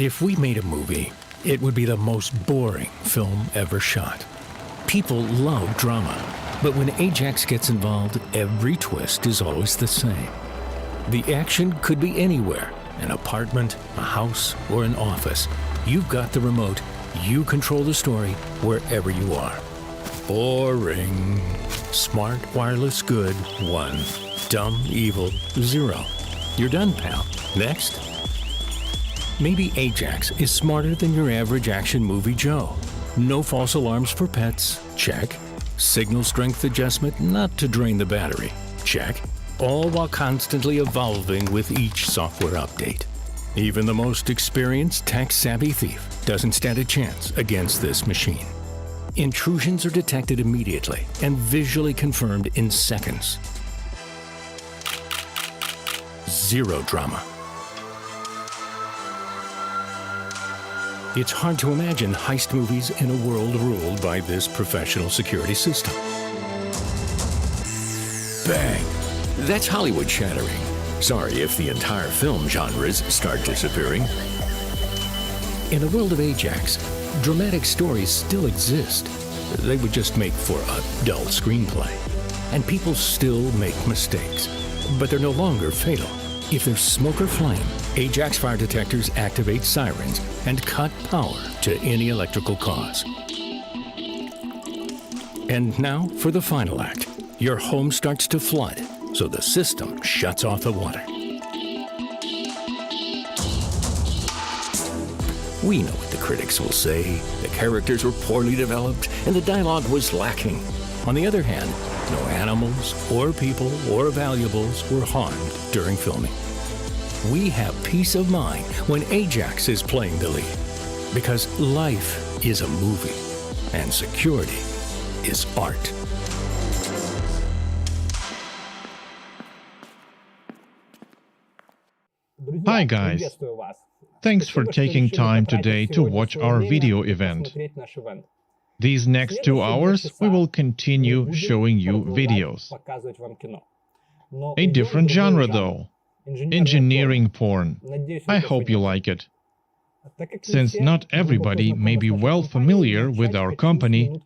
If we made a movie, it would be the most boring film ever shot. People love drama, but when Ajax gets involved, every twist is always the same. The action could be anywhere, an apartment, a house, or an office. You've got the remote. You control the story wherever you are. Boring. Smart, wireless, good, 1. Dumb, evil, 0. You're done, pal. Next. Maybe Ajax is smarter than your average action movie Joe. No false alarms for pets. Check. Signal strength adjustment not to drain the battery. Check. All while constantly evolving with each software update. Even the most experienced tech-savvy thief doesn't stand a chance against this machine. Intrusions are detected immediately and visually confirmed in seconds. 0 drama. It's hard to imagine heist movies in a world ruled by this professional security system. Bang! That's Hollywood shattering. Sorry if the entire film genres start disappearing. In the world of Ajax, dramatic stories still exist. They would just make for a dull screenplay. And people still make mistakes, but they're no longer fatal. If there's smoke or flame, Ajax fire detectors activate sirens and cut power to any electrical cause. And now for the final act. Your home starts to flood, so the system shuts off the water. We know what the critics will say. The characters were poorly developed and the dialogue was lacking. On the other hand, no animals or people or valuables were harmed during filming. We have peace of mind when Ajax is playing the lead, because life is a movie and security is art. Hi guys, thanks for taking time today to watch our video event. These next 2 hours we will continue showing you videos. A different genre though, engineering porn. I hope you like it. Since not everybody may be well familiar with our company,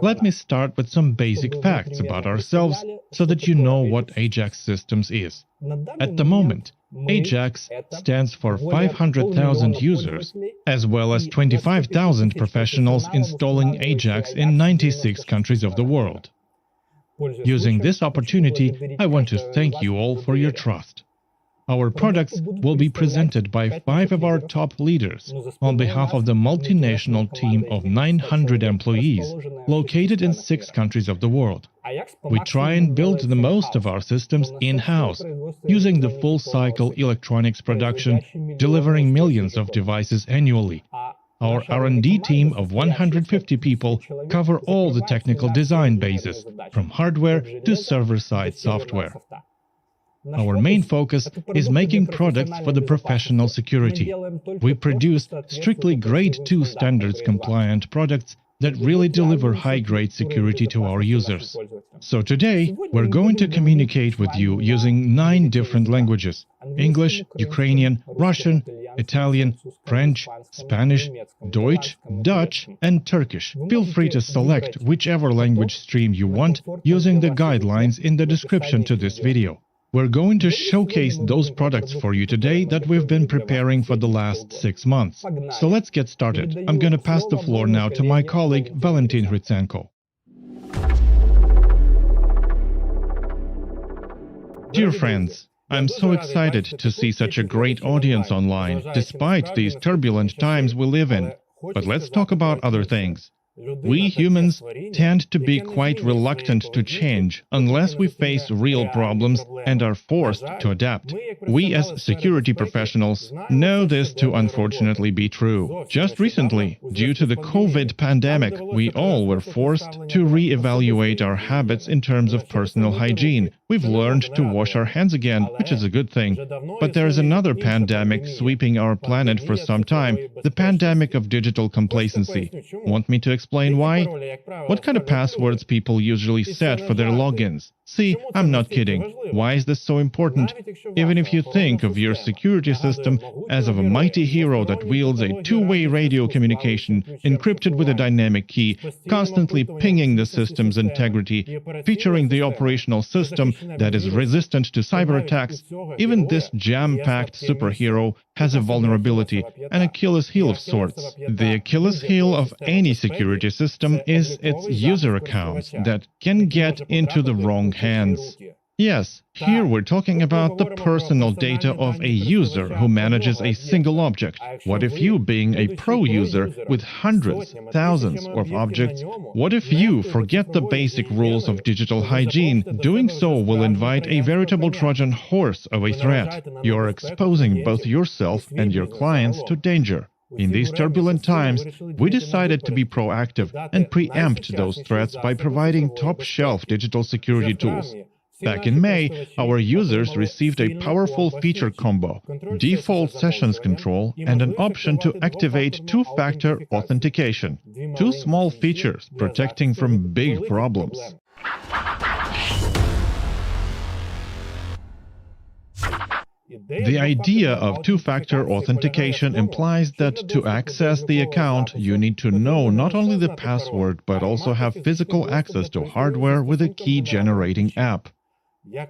let me start with some basic facts about ourselves so that you know what Ajax Systems is. At the moment, Ajax stands for 500,000 users, as well as 25,000 professionals installing Ajax in 96 countries of the world. Using this opportunity, I want to thank you all for your trust. Our products will be presented by 5 of our top leaders on behalf of the multinational team of 900 employees located in 6 countries of the world. We try and build the most of our systems in-house, using the full-cycle electronics production, delivering millions of devices annually. Our R&D team of 150 people cover all the technical design bases, from hardware to server-side software. Our main focus is making products for the professional security. We produce strictly Grade 2 standards compliant products that really deliver high-grade security to our users. So today, we're going to communicate with you using 9 different languages: English, Ukrainian, Russian, Italian, French, Spanish, Deutsch, Dutch, and Turkish. Feel free to select whichever language stream you want using the guidelines in the description to this video. We're going to showcase those products for you today that we've been preparing for the last 6 months. So let's get started. I'm going to pass the floor now to my colleague Valentin Hrytsenko. Dear friends, I'm so excited to see such a great audience online, despite these turbulent times we live in. But let's talk about other things. We humans tend to be quite reluctant to change unless we face real problems and are forced to adapt. We as security professionals know this to unfortunately be true. Just recently, due to the COVID pandemic, we all were forced to re-evaluate our habits in terms of personal hygiene, We've learned to wash our hands again, which is a good thing. But there is another pandemic sweeping our planet for some time, the pandemic of digital complacency. Want me to explain why? What kind of passwords people usually set for their logins? See, I'm not kidding. Why is this so important? Even if you think of your security system as of a mighty hero that wields a two-way radio communication encrypted with a dynamic key, constantly pinging the system's integrity, featuring the operational system that is resistant to cyber attacks, even this jam-packed superhero has a vulnerability, an Achilles heel of sorts. The Achilles heel of any security system is its user accounts that can get into the wrong hands. Yes, here we're talking about the personal data of a user who manages a single object. What if you, being a pro user with hundreds, thousands of objects, what if you forget the basic rules of digital hygiene? Doing so will invite a veritable Trojan horse of a threat. You're exposing both yourself and your clients to danger. In these turbulent times, we decided to be proactive and preempt those threats by providing top-shelf digital security tools. Back in May, our users received a powerful feature combo, default sessions control, and an option to activate two-factor authentication. Two small features protecting from big problems. The idea of two-factor authentication implies that to access the account, you need to know not only the password, but also have physical access to hardware with a key-generating app.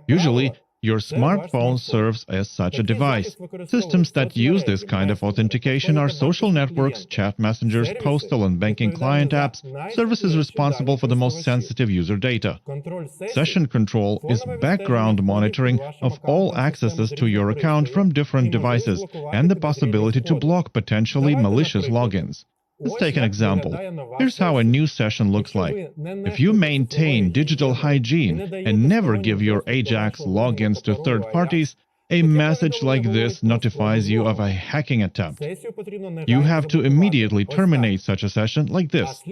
Usually, your smartphone serves as such a device. Systems that use this kind of authentication are social networks, chat messengers, postal and banking client apps, services responsible for the most sensitive user data. Session control is background monitoring of all accesses to your account from different devices and the possibility to block potentially malicious logins. Let's take an example. Here's how a new session looks like. If you maintain digital hygiene and never give your Ajax logins to third parties, a message like this notifies you of a hacking attempt. You have to immediately terminate such a session like this.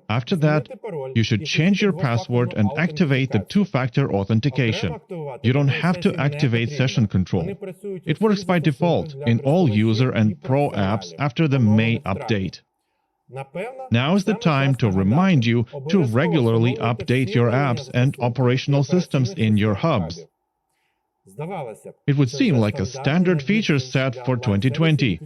After that, you should change your password and activate the two-factor authentication. You don't have to activate session control. It works by default in all user and pro apps after the May update. Now is the time to remind you to regularly update your apps and operational systems in your hubs. It would seem like a standard feature set for 2020,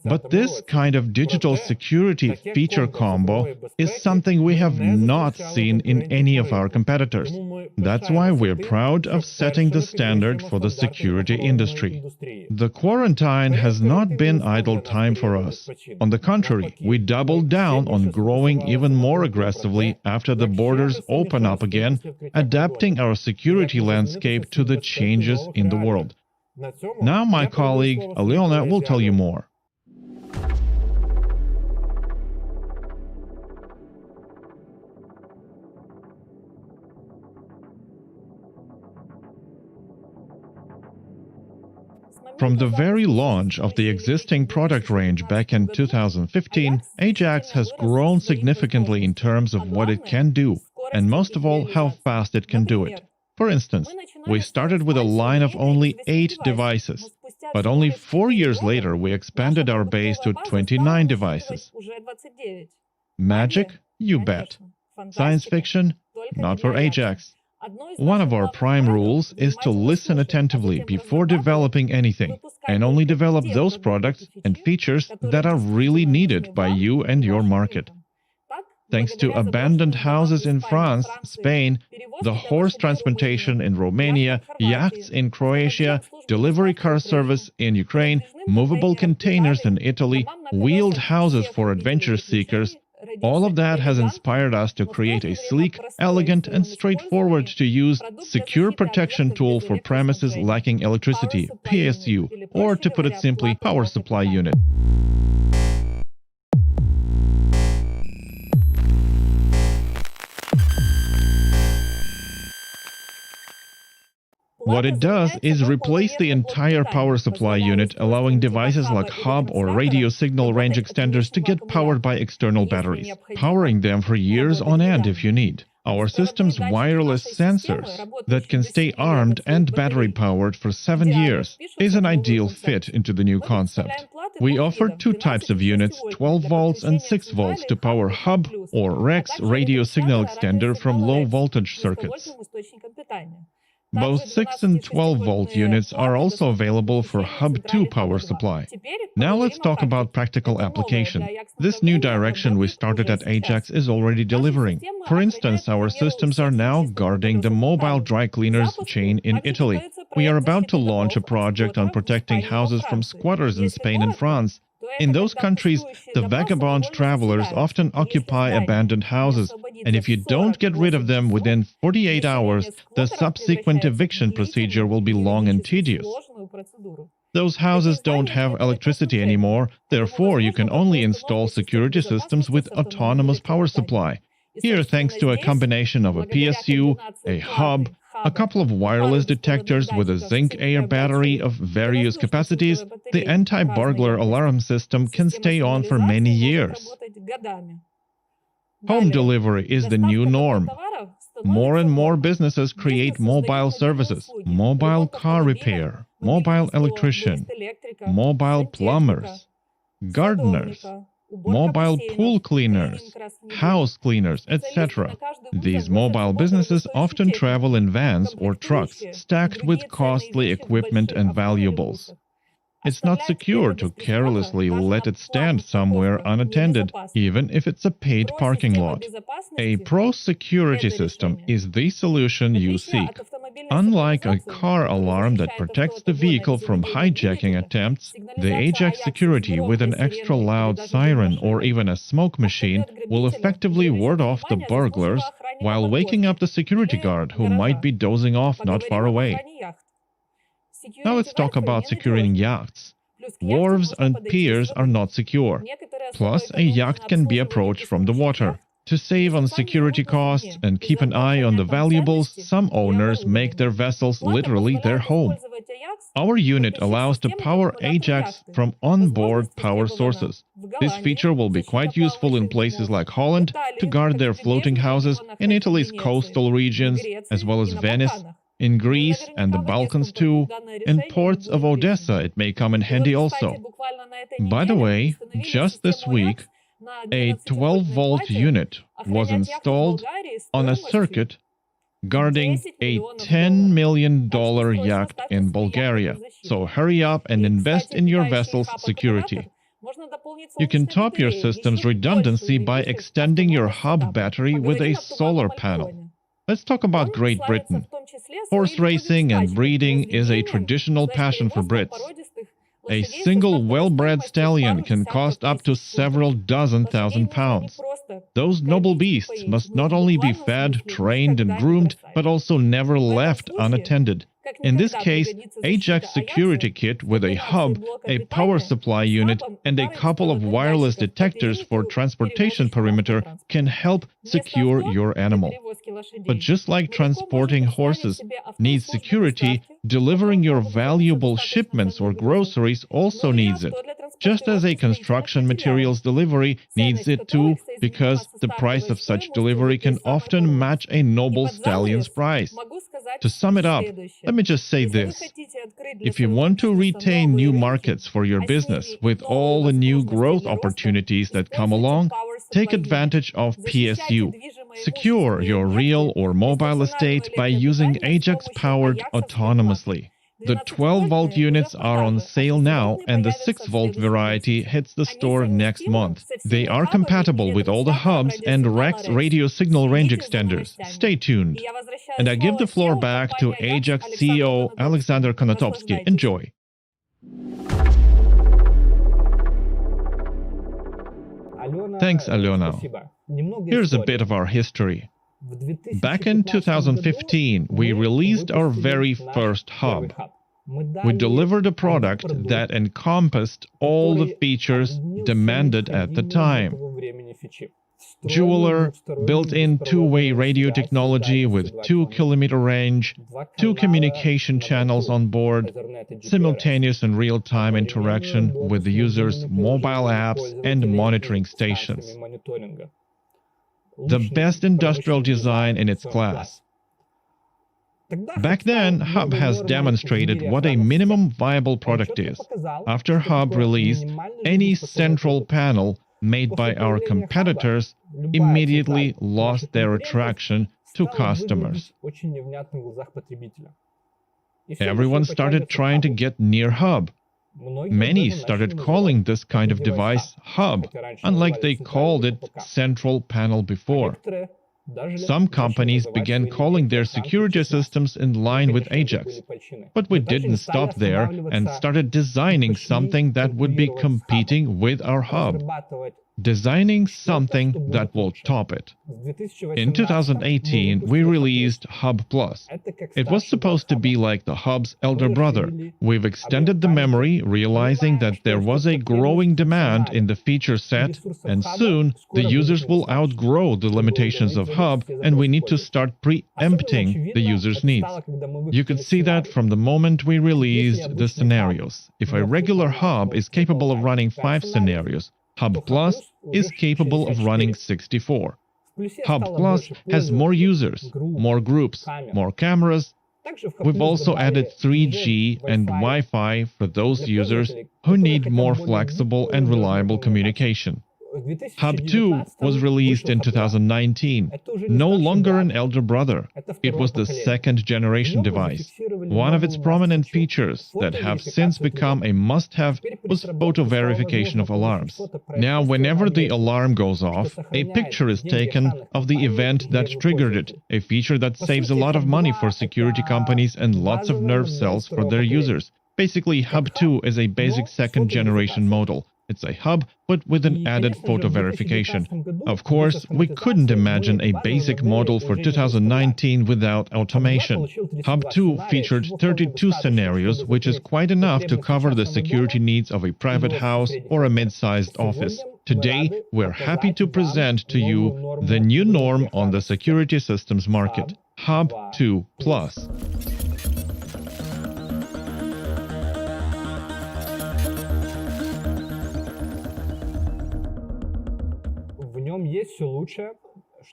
but this kind of digital security feature combo is something we have not seen in any of our competitors. That's why we're proud of setting the standard for the security industry. The quarantine has not been idle time for us. On the contrary, we doubled down on growing even more aggressively after the borders open up again, adapting our security landscape to the changes in the world. Now my colleague Alyona will tell you more. From the very launch of the existing product range back in 2015, Ajax has grown significantly in terms of what it can do, and most of all, how fast it can do it. For instance, we started with a line of only 8 devices, but only 4 years later we expanded our base to 29 devices. Magic? You bet. Science fiction? Not for Ajax. One of our prime rules is to listen attentively before developing anything, and only develop those products and features that are really needed by you and your market. Thanks to abandoned houses in France, Spain, the horse transplantation in Romania, yachts in Croatia, delivery car service in Ukraine, movable containers in Italy, wheeled houses for adventure seekers, all of that has inspired us to create a sleek, elegant, and straightforward-to-use secure protection tool for premises lacking electricity, PSU, or to put it simply, power supply unit. What it does is replace the entire power supply unit, allowing devices like hub or radio signal range extenders to get powered by external batteries, powering them for years on end if you need. Our system's wireless sensors that can stay armed and battery-powered for 7 years is an ideal fit into the new concept. We offer two types of units, 12 volts and 6 volts, to power hub or REX radio signal extender from low-voltage circuits. Both 6 and 12 volt units are also available for Hub 2 power supply. Now let's talk about practical application. This new direction we started at Ajax is already delivering. For instance, our systems are now guarding the mobile dry cleaners chain in Italy. We are about to launch a project on protecting houses from squatters in Spain and France. In those countries, the vagabond travelers often occupy abandoned houses, and if you don't get rid of them within 48 hours, the subsequent eviction procedure will be long and tedious. Those houses don't have electricity anymore, therefore you can only install security systems with autonomous power supply. Here, thanks to a combination of a PSU, a hub, a couple of wireless detectors with a zinc air battery of various capacities, the anti-burglar alarm system can stay on for many years. Home delivery is the new norm. More and more businesses create mobile services, mobile car repair, mobile electrician, mobile plumbers, gardeners, mobile pool cleaners, house cleaners, etc. These mobile businesses often travel in vans or trucks stacked with costly equipment and valuables. It's not secure to carelessly let it stand somewhere unattended, even if it's a paid parking lot. A pro-security system is the solution you seek. Unlike a car alarm that protects the vehicle from hijacking attempts, the Ajax security with an extra loud siren or even a smoke machine will effectively ward off the burglars while waking up the security guard who might be dozing off not far away. Now let's talk about securing yachts. Wharves and piers are not secure. Plus, a yacht can be approached from the water. To save on security costs and keep an eye on the valuables, some owners make their vessels literally their home. Our unit allows to power Ajax from on-board power sources. This feature will be quite useful in places like Holland to guard their floating houses, in Italy's coastal regions, as well as Venice, in Greece and the Balkans too. In ports of Odessa it may come in handy also. By the way, just this week, a 12-volt unit was installed on a circuit guarding a $10 million yacht in Bulgaria. So hurry up and invest in your vessel's security. You can top your system's redundancy by extending your hub battery with a solar panel. Let's talk about Great Britain. Horse racing and breeding is a traditional passion for Brits. A single well-bred stallion can cost up to several dozen thousand pounds. Those noble beasts must not only be fed, trained and groomed, but also never left unattended. In this case, Ajax security kit with a hub, a power supply unit, and a couple of wireless detectors for transportation perimeter can help secure your animal. But just like transporting horses needs security, delivering your valuable shipments or groceries also needs it. Just as a construction materials delivery needs it too, because the price of such delivery can often match a noble stallion's price. To sum it up, let me just say this. If you want to retain new markets for your business with all the new growth opportunities that come along, take advantage of PSU. Secure your real or mobile estate by using Ajax powered autonomously. The 12-volt units are on sale now, and the 6-volt variety hits the store next month. They are compatible with all the hubs and REX radio signal range extenders. Stay tuned. And I give the floor back to Ajax CEO Alexander Konotopsky. Enjoy. Thanks, Alena. Here's a bit of our history. Back in 2015, we released our very first hub. We delivered a product that encompassed all the features demanded at the time. Jeweler, built-in two-way radio technology with 2-kilometer range, 2 communication channels on board, simultaneous and real-time interaction with the user's mobile apps and monitoring stations. the best industrial design in its class. Back then, Hub has demonstrated what a minimum viable product is. After Hub release, any central panel made by our competitors immediately lost their attraction to customers. Everyone started trying to get near Hub. Many started calling this kind of device Hub, unlike they called it central panel before. Some companies began calling their security systems in line with Ajax. But we didn't stop there and started designing something that would be competing with our Hub. Designing something that will top it. In 2018, we released Hub Plus. It was supposed to be like the Hub's elder brother. We've extended the memory, realizing that there was a growing demand in the feature set, and soon the users will outgrow the limitations of Hub, and we need to start preempting the users' needs. You could see that from the moment we released the scenarios. If a regular Hub is capable of running 5 scenarios, Hub Plus is capable of running 64. Hub Plus has more users, more groups, more cameras. We've also added 3G and Wi-Fi for those users who need more flexible and reliable communication. Hub 2 was released in 2019, no longer an elder brother. It was the second-generation device. One of its prominent features that have since become a must-have was photo verification of alarms. Now, whenever the alarm goes off, a picture is taken of the event that triggered it, a feature that saves a lot of money for security companies and lots of nerve cells for their users. Basically, Hub 2 is a basic second-generation model. It's a hub, but with an added photo verification. Of course, we couldn't imagine a basic model for 2019 without automation. Hub 2 featured 32 scenarios, which is quite enough to cover the security needs of a private house or a mid-sized office. Today, we're happy to present to you the new norm on the security systems market, Hub 2 Plus.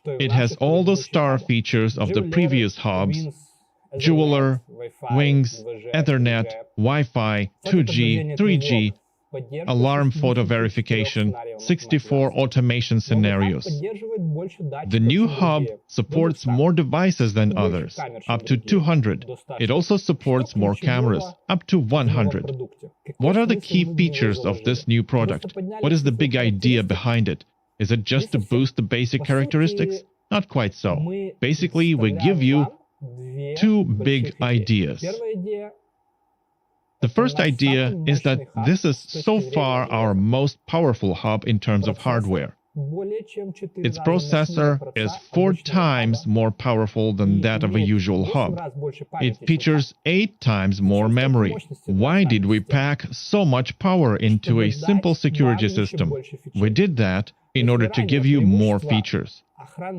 It has all the star features of the previous hubs: jeweler, wings, Ethernet, Wi-Fi, 2G, 3G, alarm photo verification, 64 automation scenarios. The new hub supports more devices than others, up to 200. It also supports more cameras, up to 100. What are the key features of this new product? What is the big idea behind it? Is it just to boost the basic characteristics? Not quite so. Basically, we give you two big ideas. The first idea is that this is so far our most powerful hub in terms of hardware. Its processor is 4 times more powerful than that of a usual hub. It features 8 times more memory. Why did we pack so much power into a simple security system? We did that in order to give you more features.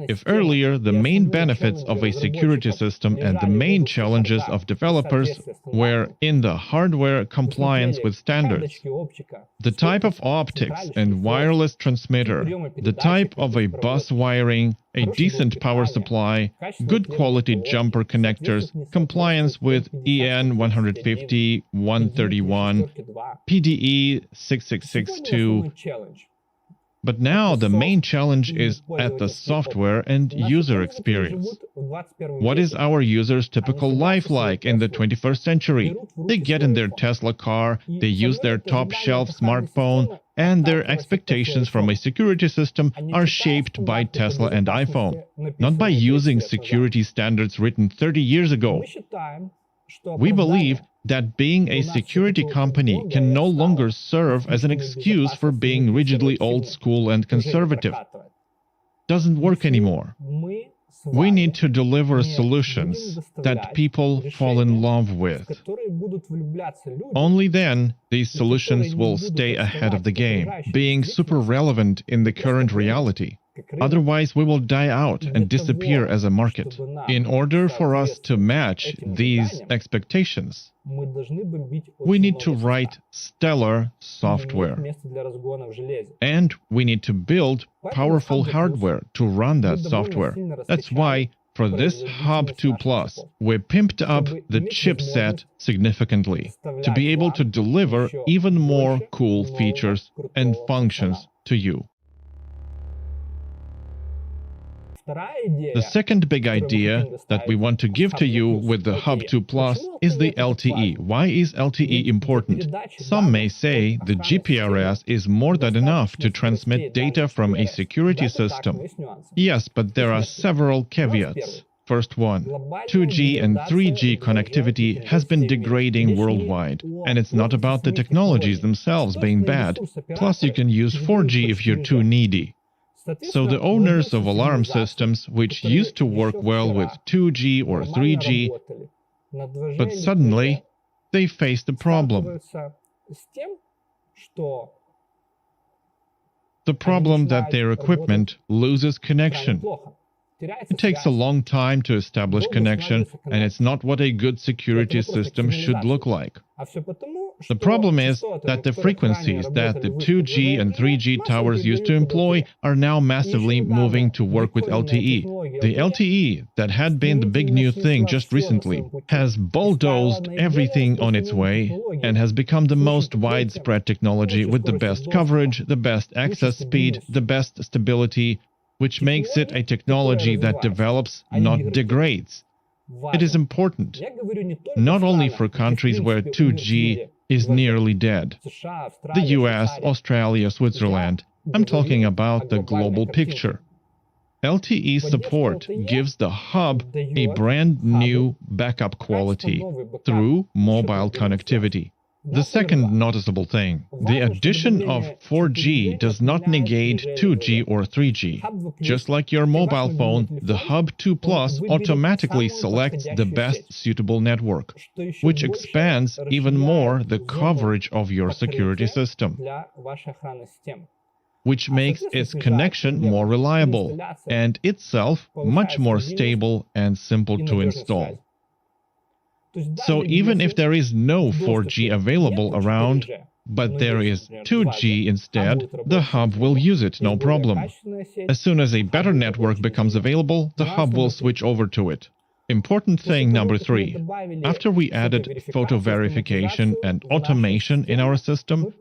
If earlier the main benefits of a security system and the main challenges of developers were in the hardware compliance with standards, the type of optics and wireless transmitter, the type of a bus wiring, a decent power supply, good quality jumper connectors, compliance with EN 150, 131, PDE 6662, but now the main challenge is at the software and user experience. What is our users' typical life like in the 21st century? They get in their Tesla car, they use their top-shelf smartphone, and their expectations from a security system are shaped by Tesla and iPhone, not by using security standards written 30 years ago. We believe that being a security company can no longer serve as an excuse for being rigidly old school and conservative. Doesn't work anymore. We need to deliver solutions that people fall in love with. Only then these solutions will stay ahead of the game, being super relevant in the current reality. Otherwise, we will die out and disappear as a market. In order for us to match these expectations, We need to write stellar software. And we need to build powerful hardware to run that software. That's why, for this Hub 2 Plus, we pimped up the chipset significantly to be able to deliver even more cool features and functions to you. The second big idea that we want to give to you with the Hub 2 Plus is the LTE. Why is LTE important? Some may say the GPRS is more than enough to transmit data from a security system. Yes, but there are several caveats. First one, 2G and 3G connectivity has been degrading worldwide, and it's not about the technologies themselves being bad. Plus, you can use 4G if you're too needy. So the owners of alarm systems, which used to work well with 2G or 3G, but suddenly they faced a problem. The problem that their equipment loses connection. It takes a long time to establish connection, and it's not what a good security system should look like. The problem is that the frequencies that the 2G and 3G towers used to employ are now massively moving to work with LTE. The LTE, that had been the big new thing just recently, has bulldozed everything on its way and has become the most widespread technology with the best coverage, the best access speed, the best stability, which makes it a technology that develops, not degrades. It is important, not only for countries where 2G is nearly dead, the US, Australia, Switzerland. I'm talking about the global picture. LTE support gives the hub a brand new backup quality through mobile connectivity. The second noticeable thing, the addition of 4G does not negate 2G or 3G. Just like your mobile phone, the Hub 2 Plus automatically selects the best suitable network, which expands even more the coverage of your security system, which makes its connection more reliable and itself much more stable and simple to install. So even if there is no 4G available around, but there is 2G instead, the hub will use it, no problem. As soon as a better network becomes available, the hub will switch over to it. Important thing number 3. After we added photo verification and automation in our system,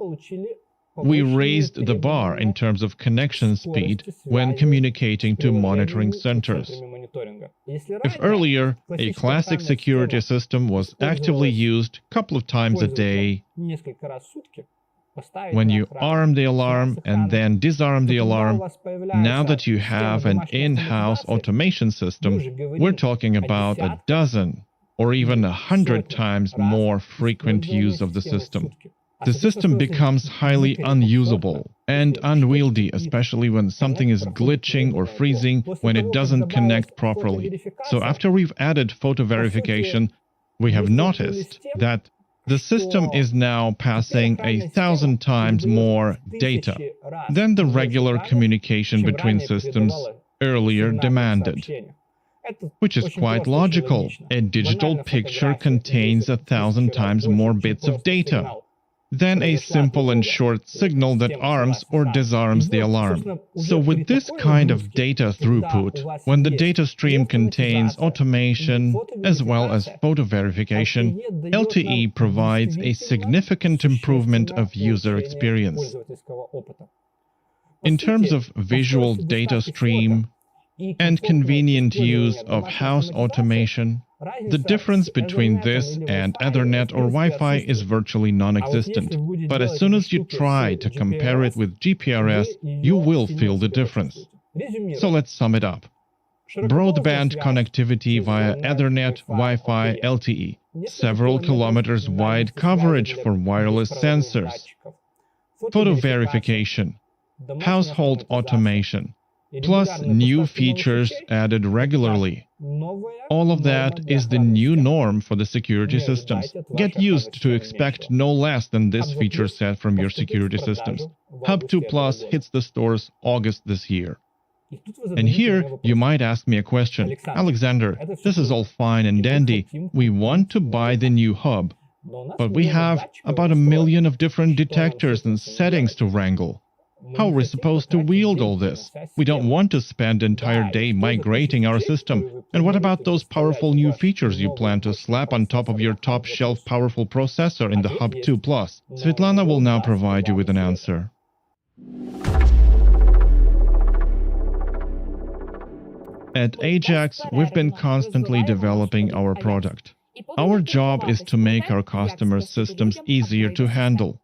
we raised the bar in terms of connection speed when communicating to monitoring centers. If earlier, a classic security system was actively used a couple of times a day, when you arm the alarm and then disarm the alarm, now that you have an in-house automation system, we're talking about a dozen or even 100 times more frequent use of the system. The system becomes highly unusable and unwieldy, especially when something is glitching or freezing when it doesn't connect properly. So after we've added photo verification, we have noticed that the system is now passing 1,000 times more data than the regular communication between systems earlier demanded. Which is quite logical. A digital picture contains 1,000 times more bits of data than a simple and short signal that arms or disarms the alarm. So with this kind of data throughput, when the data stream contains automation as well as photo verification, LTE provides a significant improvement of user experience. In terms of visual data stream and convenient use of house automation, the difference between this and Ethernet or Wi-Fi is virtually non-existent, but as soon as you try to compare it with GPRS, you will feel the difference. So let's sum it up. Broadband connectivity via Ethernet, Wi-Fi, LTE, several kilometers wide coverage for wireless sensors, photo verification, household automation, plus new features added regularly. All of that is the new norm for the security systems. Get used to expect no less than this feature set from your security systems. Hub 2 Plus hits the stores August this year. And here you might ask me a question. Alexander, this is all fine and dandy. We want to buy the new hub. But we have about 1 million of different detectors and settings to wrangle. How are we supposed to wield all this? We don't want to spend an entire day migrating our system. And what about those powerful new features you plan to slap on top of your top-shelf powerful processor in the Hub 2 Plus? Svetlana will now provide you with an answer. At Ajax, we've been constantly developing our product. Our job is to make our customers' systems easier to handle.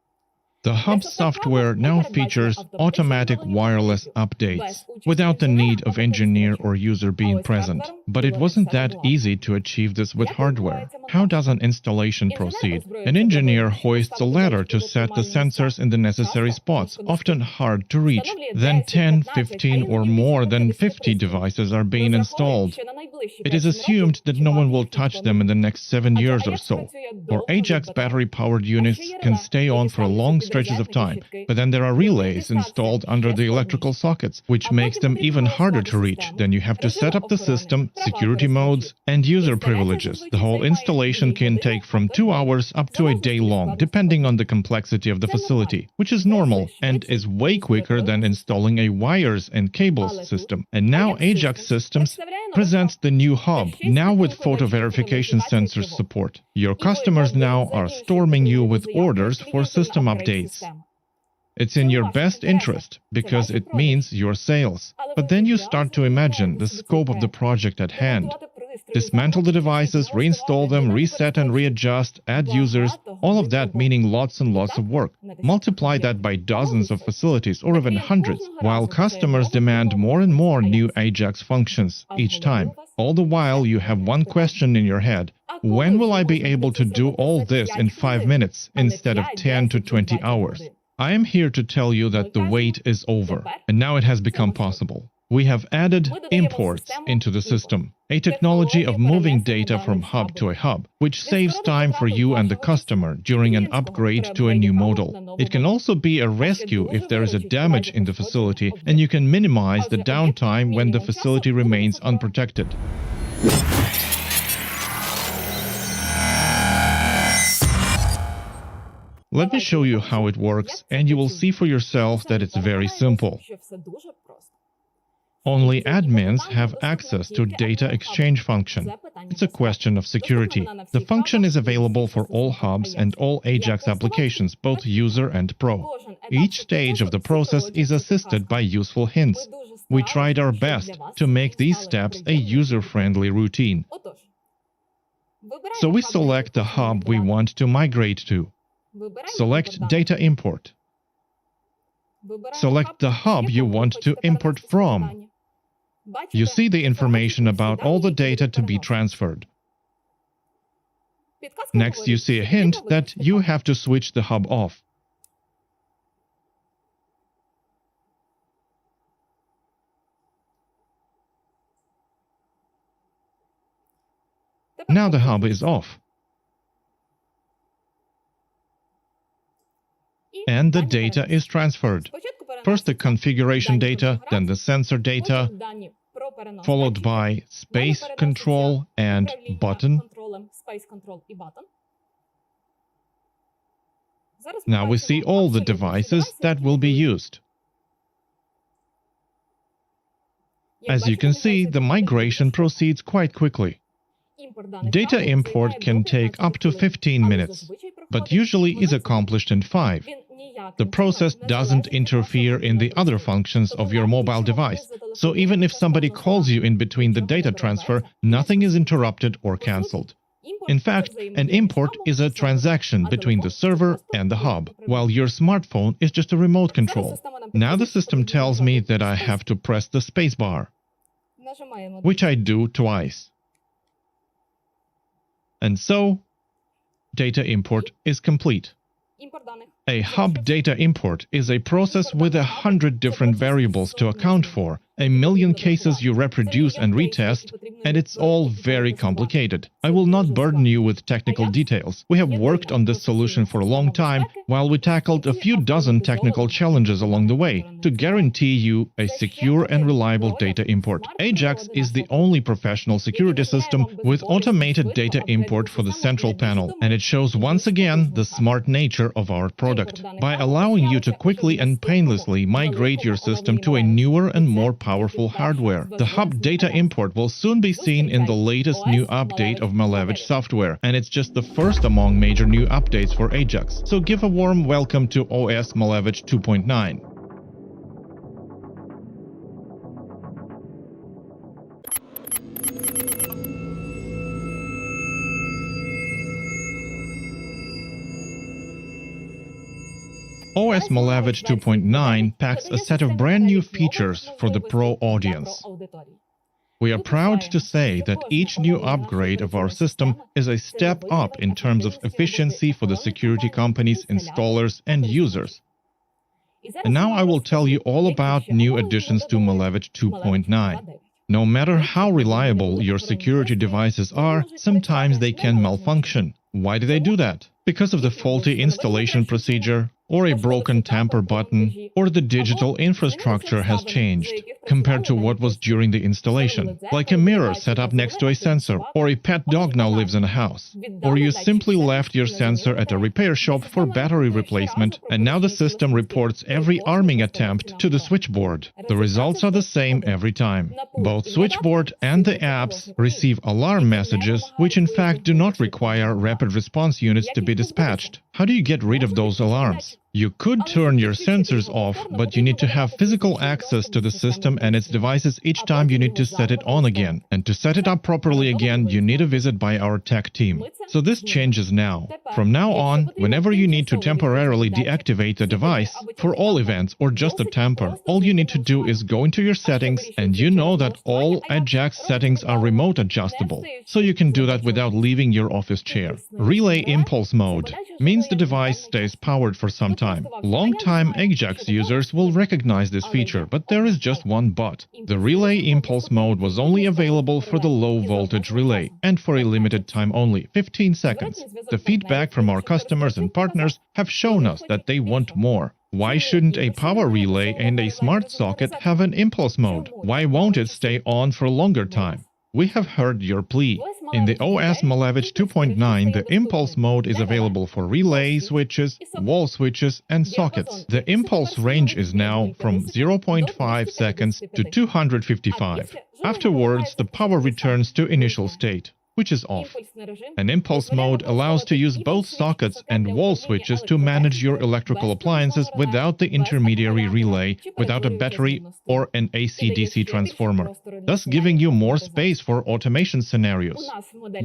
The Hub software now features automatic wireless updates without the need of engineer or user being present. But it wasn't that easy to achieve this with hardware. How does an installation proceed? An engineer hoists a ladder to set the sensors in the necessary spots, often hard to reach. Then 10, 15 or more than 50 devices are being installed. It is assumed that no one will touch them in the next 7 years or so. For Ajax battery-powered units can stay on for long stretches of time, but then there are relays installed under the electrical sockets, which makes them even harder to reach. Then you have to set up the system, security modes, and user privileges. The whole installation can take from 2 hours up to a day long, depending on the complexity of the facility, which is normal and is way quicker than installing a wires and cables system. And now Ajax Systems presents the new Hub, now with photo verification sensors support. Your customers now are storming you with orders for system updates. It's in your best interest, because it means your sales. But then you start to imagine the scope of the project at hand. Dismantle the devices, reinstall them, reset and readjust, add users, all of that meaning lots and lots of work. Multiply that by dozens of facilities or even hundreds, while customers demand more and more new Ajax functions each time. All the while you have one question in your head: when will I be able to do all this in 5 minutes instead of 10 to 20 hours? I am here to tell you that the wait is over, and now it has become possible. We have added imports into the system, a technology of moving data from hub to a hub, which saves time for you and the customer during an upgrade to a new model. It can also be a rescue if there is a damage in the facility, and you can minimize the downtime when the facility remains unprotected. Let me show you how it works, and you will see for yourself that it's very simple. Only admins have access to data exchange function. It's a question of security. The function is available for all hubs and all Ajax applications, both user and pro. Each stage of the process is assisted by useful hints. We tried our best to make these steps a user-friendly routine. So we select the hub we want to migrate to. Select Data Import. Select the hub you want to import from. You see the information about all the data to be transferred. Next, you see a hint that you have to switch the hub off. Now the hub is off. And the data is transferred. First the configuration data, then the sensor data, followed by space control and button. Now we see all the devices that will be used. As you can see, the migration proceeds quite quickly. Data import can take up to 15 minutes, but usually is accomplished in 5. The process doesn't interfere in the other functions of your mobile device, so even if somebody calls you in between the data transfer, nothing is interrupted or cancelled. In fact, an import is a transaction between the server and the hub, while your smartphone is just a remote control. Now the system tells me that I have to press the spacebar, which I do twice. And so, data import is complete. A hub data import is a process with 100 different variables to account for a million cases you reproduce and retest, and it's all very complicated. I will not burden you with technical details. We have worked on this solution for a long time, while we tackled a few dozen technical challenges along the way to guarantee you a secure and reliable data import. Ajax is the only professional security system with automated data import for the central panel, and it shows once again the smart nature of our product. By allowing you to quickly and painlessly migrate your system to a newer and more powerful hardware, the hub data import will soon be seen in the latest new update of Malevich software, and it's just the first among major new updates for Ajax. So give a warm welcome to OS Malevich 2.9. OS Malevich 2.9 packs a set of brand new features for the pro audience. We are proud to say that each new upgrade of our system is a step up in terms of efficiency for the security companies, installers, and users. And now I will tell you all about new additions to Malevich 2.9. No matter how reliable your security devices are, sometimes they can malfunction. Why do they do that? Because of the faulty installation procedure, or a broken tamper button, or the digital infrastructure has changed compared to what was during the installation, like a mirror set up next to a sensor, or a pet dog now lives in a house, or you simply left your sensor at a repair shop for battery replacement, and now the system reports every arming attempt to the switchboard. The results are the same every time. Both switchboard and the apps receive alarm messages, which in fact do not require rapid response units to be dispatched. How do you get rid of those alarms? You could turn your sensors off, but you need to have physical access to the system and its devices each time you need to set it on again. And to set it up properly again, you need a visit by our tech team. So this changes now. From now on, whenever you need to temporarily deactivate the device, for all events or just a tamper, all you need to do is go into your settings, and you know that all Ajax settings are remote adjustable. So you can do that without leaving your office chair. Relay impulse mode means the device stays powered for some time. Long-time Ajax users will recognize this feature, but there is just one but. The relay impulse mode was only available for the low-voltage relay, and for a limited time only, 15 seconds. The feedback from our customers and partners have shown us that they want more. Why shouldn't a power relay and a smart socket have an impulse mode? Why won't it stay on for a longer time? We have heard your plea. In the OS Malevich 2.9, the impulse mode is available for relay switches, wall switches, and sockets. The impulse range is now from 0.5 seconds to 255. Afterwards, the power returns to initial state, which is off. An impulse mode allows to use both sockets and wall switches to manage your electrical appliances without the intermediary relay, without a battery or an AC-DC transformer, thus giving you more space for automation scenarios.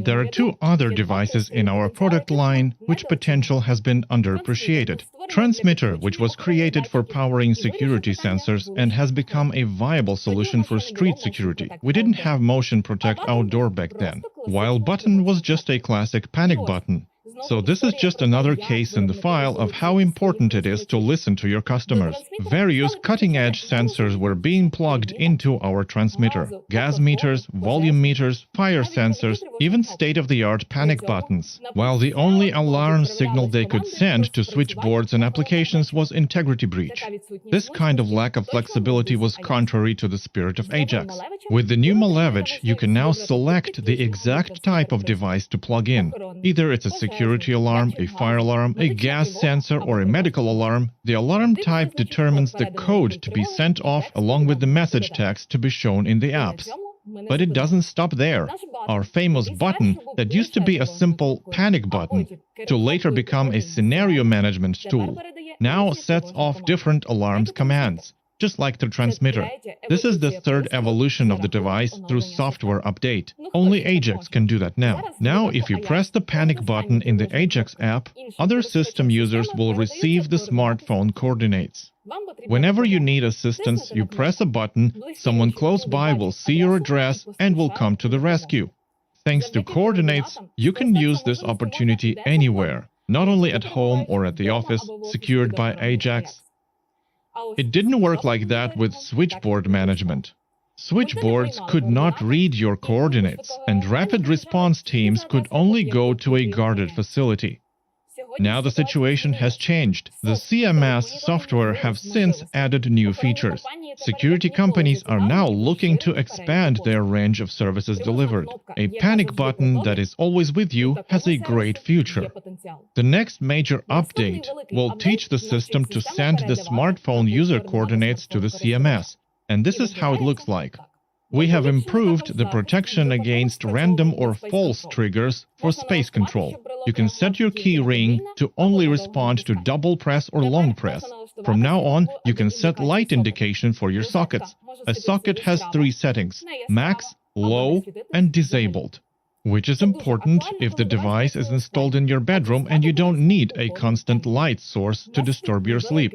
There are two other devices in our product line which potential has been underappreciated. Transmitter, which was created for powering security sensors and has become a viable solution for street security. We didn't have motion protect outdoor back then, while button was just a classic panic button. So this is just another case in the file of how important it is to listen to your customers. Various cutting-edge sensors were being plugged into our transmitter. Gas meters, volume meters, fire sensors, even state-of-the-art panic buttons. While the only alarm signal they could send to switchboards and applications was integrity breach. This kind of lack of flexibility was contrary to the spirit of Ajax. With the new Malevich, you can now select the exact type of device to plug in. Either it's a security alarm, a fire alarm, a gas sensor, or a medical alarm. The alarm type determines the code to be sent off along with the message text to be shown in the apps. But it doesn't stop there. Our famous button, that used to be a simple panic button, to later become a scenario management tool, now sets off different alarms commands, just like the transmitter. This is the third evolution of the device through software update. Only Ajax can do that now. Now, if you press the panic button in the Ajax app, other system users will receive the smartphone coordinates. Whenever you need assistance, you press a button, someone close by will see your address and will come to the rescue. Thanks to coordinates, you can use this opportunity anywhere, not only at home or at the office, secured by Ajax. It didn't work like that with switchboard management. Switchboards could not read your coordinates, and rapid response teams could only go to a guarded facility. Now the situation has changed. The CMS software have since added new features. Security companies are now looking to expand their range of services delivered. A panic button that is always with you has a great future. The next major update will teach the system to send the smartphone user coordinates to the CMS. And this is how it looks like. We have improved the protection against random or false triggers for space control. You can set your key ring to only respond to double press or long press. From now on, you can set light indication for your sockets. A socket has 3 settings: max, low, and disabled, which is important if the device is installed in your bedroom and you don't need a constant light source to disturb your sleep.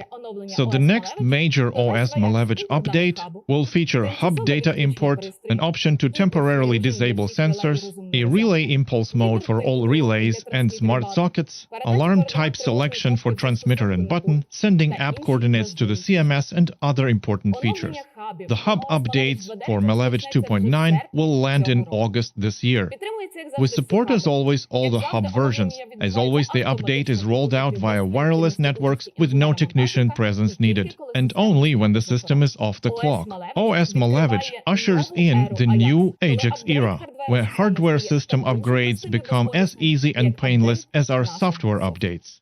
So the next major OS Malevich update will feature hub data import, an option to temporarily disable sensors, a relay impulse mode for all relays and smart sockets, alarm type selection for transmitter and button, sending app coordinates to the CMS, and other important features. The hub updates for Malevich 2.9 will land in August this year. We support, as always, all the hub versions. As always, the update is rolled out via wireless networks with no technician presence needed, and only when the system is off the clock. OS Malevich ushers in the new Ajax era, where hardware system upgrades become as easy and painless as our software updates.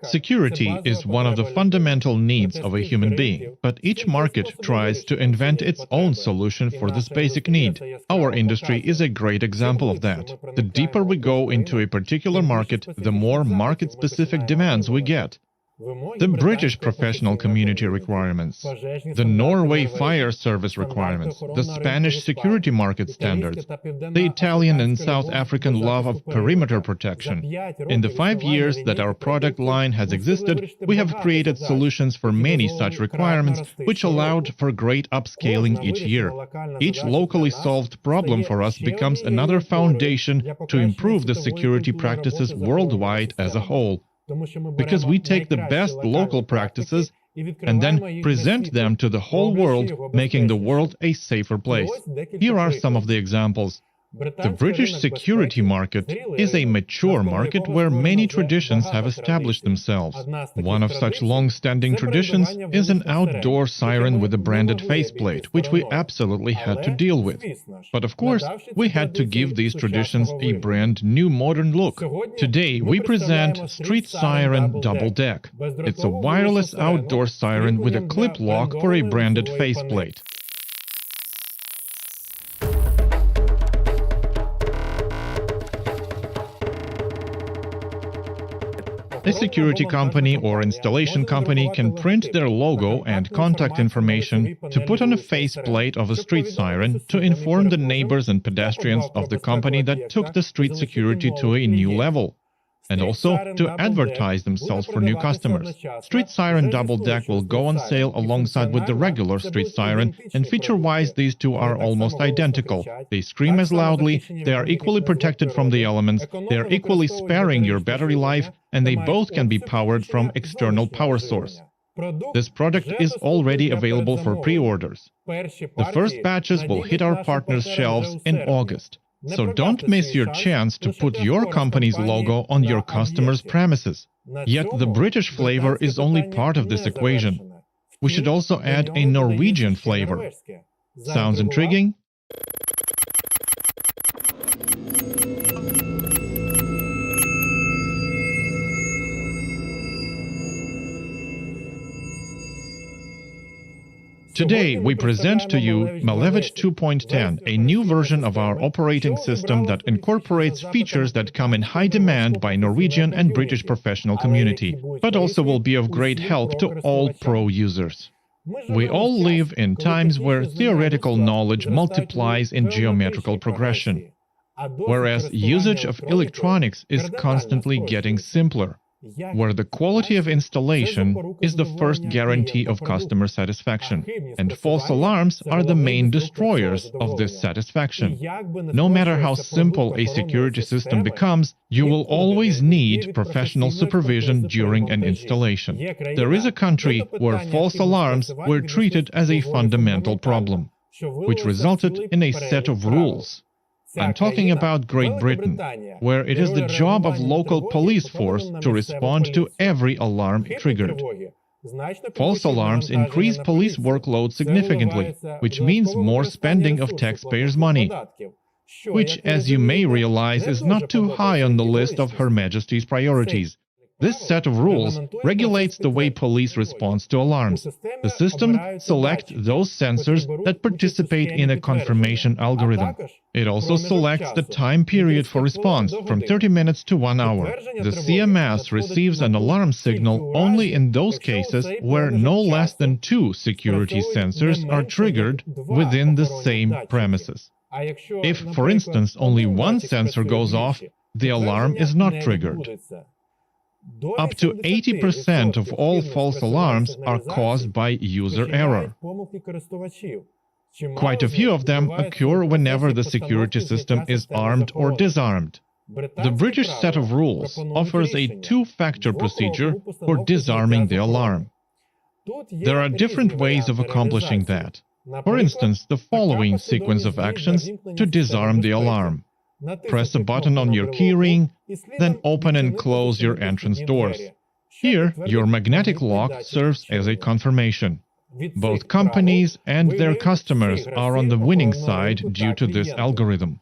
Security is one of the fundamental needs of a human being, but each market tries to invent its own solution for this basic need. Our industry is a great example of that. The deeper we go into a particular market, the more market-specific demands we get. The British professional community requirements, the Norway fire service requirements, the Spanish security market standards, the Italian and South African love of perimeter protection. In the 5 years that our product line has existed, we have created solutions for many such requirements, which allowed for great upscaling each year. Each locally solved problem for us becomes another foundation to improve the security practices worldwide as a whole. Because we take the best local practices and then present them to the whole world, making the world a safer place. Here are some of the examples. The British security market is a mature market where many traditions have established themselves. One of such long-standing traditions is an outdoor siren with a branded faceplate, which we absolutely had to deal with. But of course, we had to give these traditions a brand new modern look. Today, we present Street Siren Double Deck. It's a wireless outdoor siren with a clip lock for a branded faceplate. A security company or installation company can print their logo and contact information to put on a faceplate of a street siren to inform the neighbors and pedestrians of the company that took the street security to a new level, and also to advertise themselves for new customers. Street Siren Double Deck will go on sale alongside with the regular Street Siren, and feature-wise these two are almost identical. They scream as loudly, they are equally protected from the elements, they are equally sparing your battery life, and they both can be powered from external power source. This product is already available for pre-orders. The first batches will hit our partners' shelves in August. So don't miss your chance to put your company's logo on your customer's premises. Yet the British flavor is only part of this equation. We should also add a Norwegian flavor. Sounds intriguing? Today, we present to you Malevich 2.10, a new version of our operating system that incorporates features that come in high demand by Norwegian and British professional community, but also will be of great help to all pro users. We all live in times where theoretical knowledge multiplies in geometrical progression, whereas usage of electronics is constantly getting simpler. where the quality of installation is the first guarantee of customer satisfaction, and false alarms are the main destroyers of this satisfaction. No matter how simple a security system becomes, you will always need professional supervision during an installation. There is a country where false alarms were treated as a fundamental problem, which resulted in a set of rules. I'm talking about Great Britain, where it is the job of local police force to respond to every alarm triggered. False alarms increase police workload significantly, which means more spending of taxpayers' money, which, as you may realize, is not too high on the list of Her Majesty's priorities. This set of rules regulates the way police responds to alarms. The system selects those sensors that participate in a confirmation algorithm. It also selects the time period for response from 30 minutes to 1 hour. The CMS receives an alarm signal only in those cases where no less than 2 security sensors are triggered within the same premises. If, for instance, only 1 sensor goes off, the alarm is not triggered. Up to 80% of all false alarms are caused by user error. Quite a few of them occur whenever the security system is armed or disarmed. The British set of rules offers a 2-factor procedure for disarming the alarm. There are different ways of accomplishing that. For instance, the following sequence of actions to disarm the alarm. Press a button on your keyring, then open and close your entrance doors. Here, your magnetic lock serves as a confirmation. Both companies and their customers are on the winning side due to this algorithm.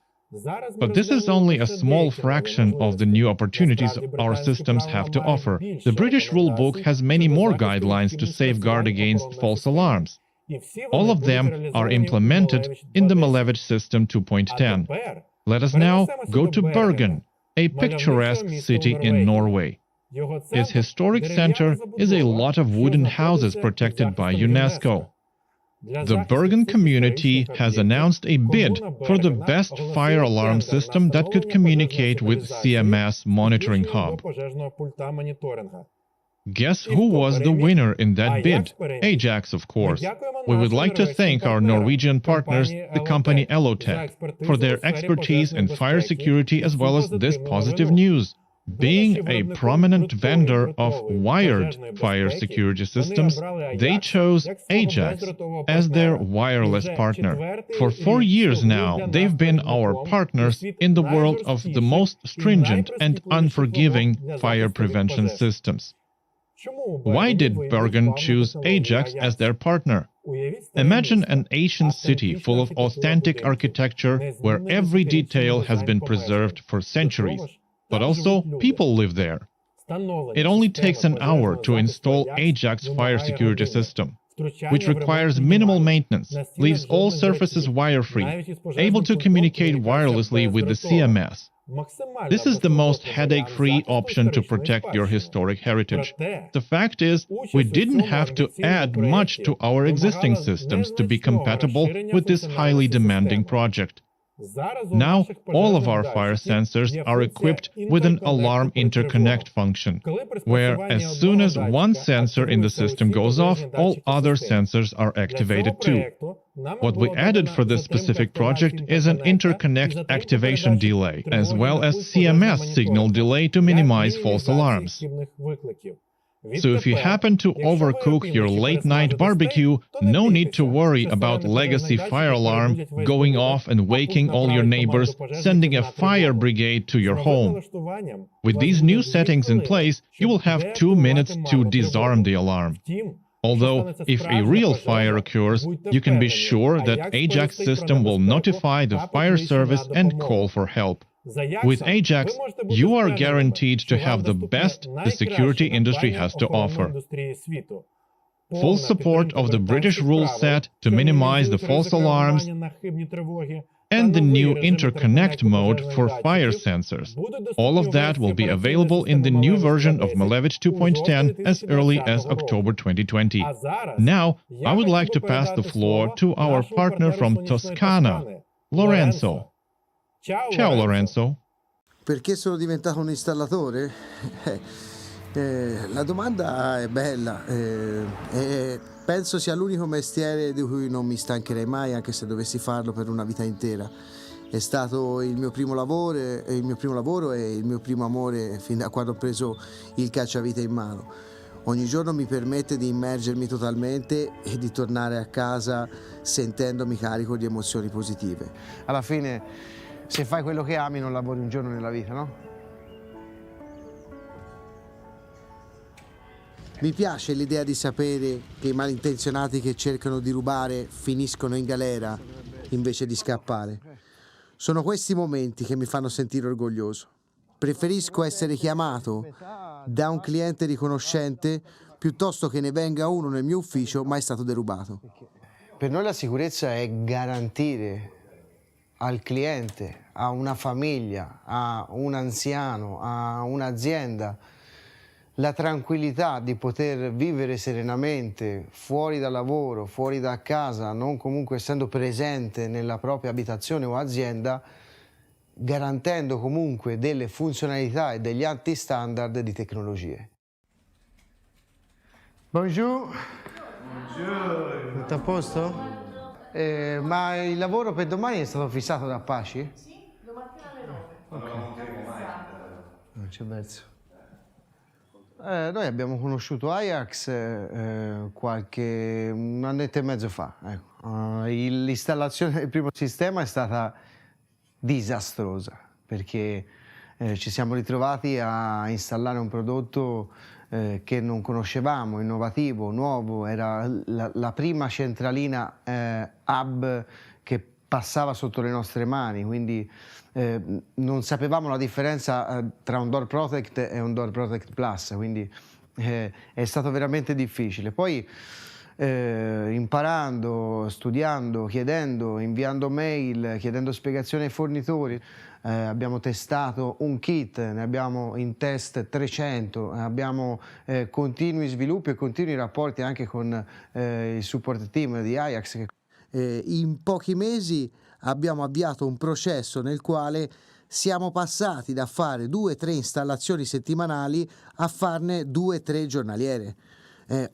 But this is only a small fraction of the new opportunities our systems have to offer. The British rule book has many more guidelines to safeguard against false alarms. All of them are implemented in the Malevich System 2.10. Let us now go to Bergen, a picturesque city in Norway. Its historic center is a lot of wooden houses protected by UNESCO. The Bergen community has announced a bid for the best fire alarm system that could communicate with CMS monitoring hub. Guess who was the winner in that bid? Ajax, of course. We would like to thank our Norwegian partners, the company Elotech, for their expertise in fire security as well as this positive news. Being a prominent vendor of wired fire security systems, they chose Ajax as their wireless partner. For 4 years now, they've been our partners in the world of the most stringent and unforgiving fire prevention systems. Why did Bergen choose Ajax as their partner? Imagine an ancient city full of authentic architecture where every detail has been preserved for centuries, but also people live there. It only takes an hour to install Ajax fire security system, which requires minimal maintenance, leaves all surfaces wire-free, able to communicate wirelessly with the CMS. This is the most headache-free option to protect your historic heritage. The fact is, we didn't have to add much to our existing systems to be compatible with this highly demanding project. Now, all of our fire sensors are equipped with an alarm interconnect function, where as soon as one sensor in the system goes off, all other sensors are activated too. What we added for this specific project is an interconnect activation delay, as well as CMS signal delay to minimize false alarms. So if you happen to overcook your late-night barbecue, no need to worry about legacy fire alarm going off and waking all your neighbors, sending a fire brigade to your home. With these new settings in place, you will have 2 minutes to disarm the alarm. Although, if a real fire occurs, you can be sure that Ajax system will notify the fire service and call for help. With Ajax, you are guaranteed to have the best the security industry has to offer. Full support of the British rule set to minimize the false alarms and the new interconnect mode for fire sensors. All of that will be available in the new version of Malevich 2.10 as early as October 2020. Now, I would like to pass the floor to our partner from Toscana, Lorenzo. Ciao Lorenzo. Perché sono diventato un installatore? La domanda è bella e penso sia l'unico mestiere di cui non mi stancherei mai, anche se dovessi farlo per una vita intera. È stato il mio primo lavoro e il mio primo amore fin da quando ho preso il cacciavite in mano. Ogni giorno mi permette di immergermi totalmente e di tornare a casa sentendomi carico di emozioni positive. Alla fine, se fai quello che ami, non lavori un giorno nella vita, no? Mi piace l'idea di sapere che i malintenzionati che cercano di rubare finiscono in galera invece di scappare. Sono questi momenti che mi fanno sentire orgoglioso. Preferisco essere chiamato da un cliente riconoscente piuttosto che ne venga uno nel mio ufficio mai stato derubato. Per noi la sicurezza è garantire al cliente, a una famiglia, a un anziano, a un'azienda, la tranquillità di poter vivere serenamente fuori dal lavoro, fuori da casa, non comunque essendo presente nella propria abitazione o azienda, garantendo comunque delle funzionalità e degli alti standard di tecnologie. Bonjour. Buongiorno. Tutto a posto? Ma il lavoro per domani è stato fissato da Apache? Sì, domattina alle 9. Okay. Non c'è verso. Noi abbiamo conosciuto Ajax un annetto e mezzo fa. Ecco. L'installazione del primo sistema è stata disastrosa perché ci siamo ritrovati a installare un prodotto che non conoscevamo, innovativo, nuovo. Era la prima centralina hub che passava sotto le nostre mani, quindi non sapevamo la differenza tra un Door Protect e un Door Protect Plus, quindi è stato veramente difficile. Poi imparando, studiando, chiedendo, inviando mail, chiedendo spiegazioni ai fornitori, abbiamo testato un kit, ne abbiamo in test 300, abbiamo continui sviluppi e continui rapporti anche con il support team di Ajax. In pochi mesi abbiamo avviato un processo nel quale siamo passati da fare 2 o 3 installazioni settimanali a farne 2 o 3 giornaliere.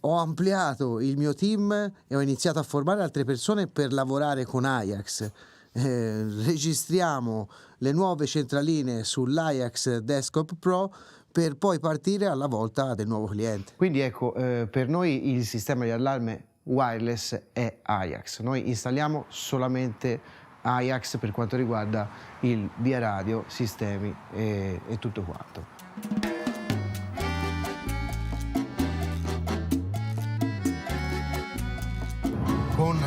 Ho ampliato il mio team e ho iniziato a formare altre persone per lavorare con Ajax. Registriamo le nuove centraline sull'Ajax Desktop Pro per poi partire alla volta del nuovo cliente. Quindi ecco, per noi il sistema di allarme wireless è Ajax. Noi installiamo solamente Ajax per quanto riguarda il via radio, sistemi e tutto quanto. Con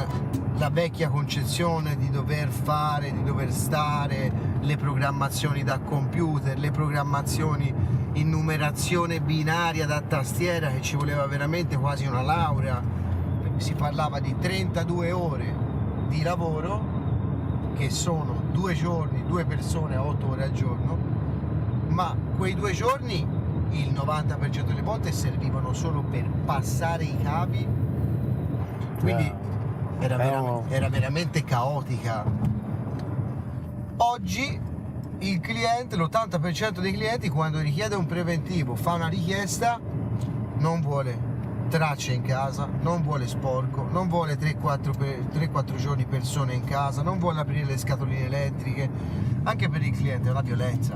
la vecchia concezione di dover fare, di dover stare, le programmazioni da computer, le programmazioni in numerazione binaria da tastiera, che ci voleva veramente quasi una laurea. Si parlava di 32 ore di lavoro, che sono 2 giorni, 2 persone a 8 ore al giorno, ma quei 2 giorni il 90% delle volte servivano solo per passare i cavi, quindi era veramente caotica. Oggi il cliente, l'80% dei clienti, quando richiede un preventivo, fa una richiesta, non vuole tracce in casa, non vuole sporco, non vuole 3-4 giorni persone in casa, non vuole aprire le scatoline elettriche. Anche per il cliente è una violenza.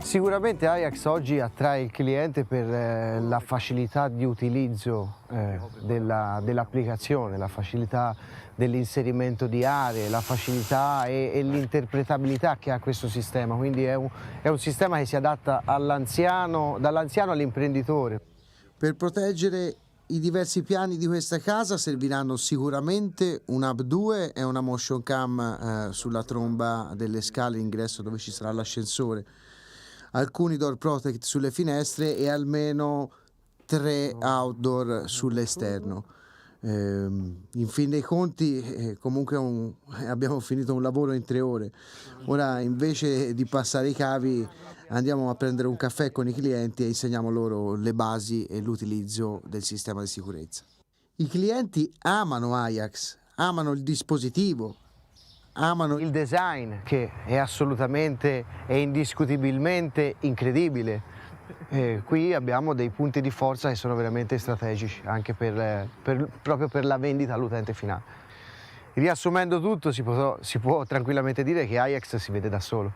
Sicuramente Ajax oggi attrae il cliente per la facilità di utilizzo dell'applicazione, la facilità dell'inserimento di aree, la facilità e l'interpretabilità che ha questo sistema. Quindi è un sistema che si adatta dall'anziano all'imprenditore. Per proteggere i diversi piani di questa casa serviranno sicuramente un Hub 2 e una motion cam sulla tromba delle scale ingresso dove ci sarà l'ascensore, alcuni door protect sulle finestre e almeno 3 outdoor sull'esterno. In fin dei conti comunque abbiamo finito un lavoro in 3 ore. Ora invece di passare i cavi andiamo a prendere un caffè con i clienti e insegniamo loro le basi e l'utilizzo del sistema di sicurezza. I clienti amano Ajax, amano il dispositivo, amano il design, che è assolutamente e indiscutibilmente incredibile. Qui abbiamo dei punti di forza che sono veramente strategici, anche proprio per la vendita all'utente finale. Riassumendo tutto, si può tranquillamente dire che Ajax si vede da solo.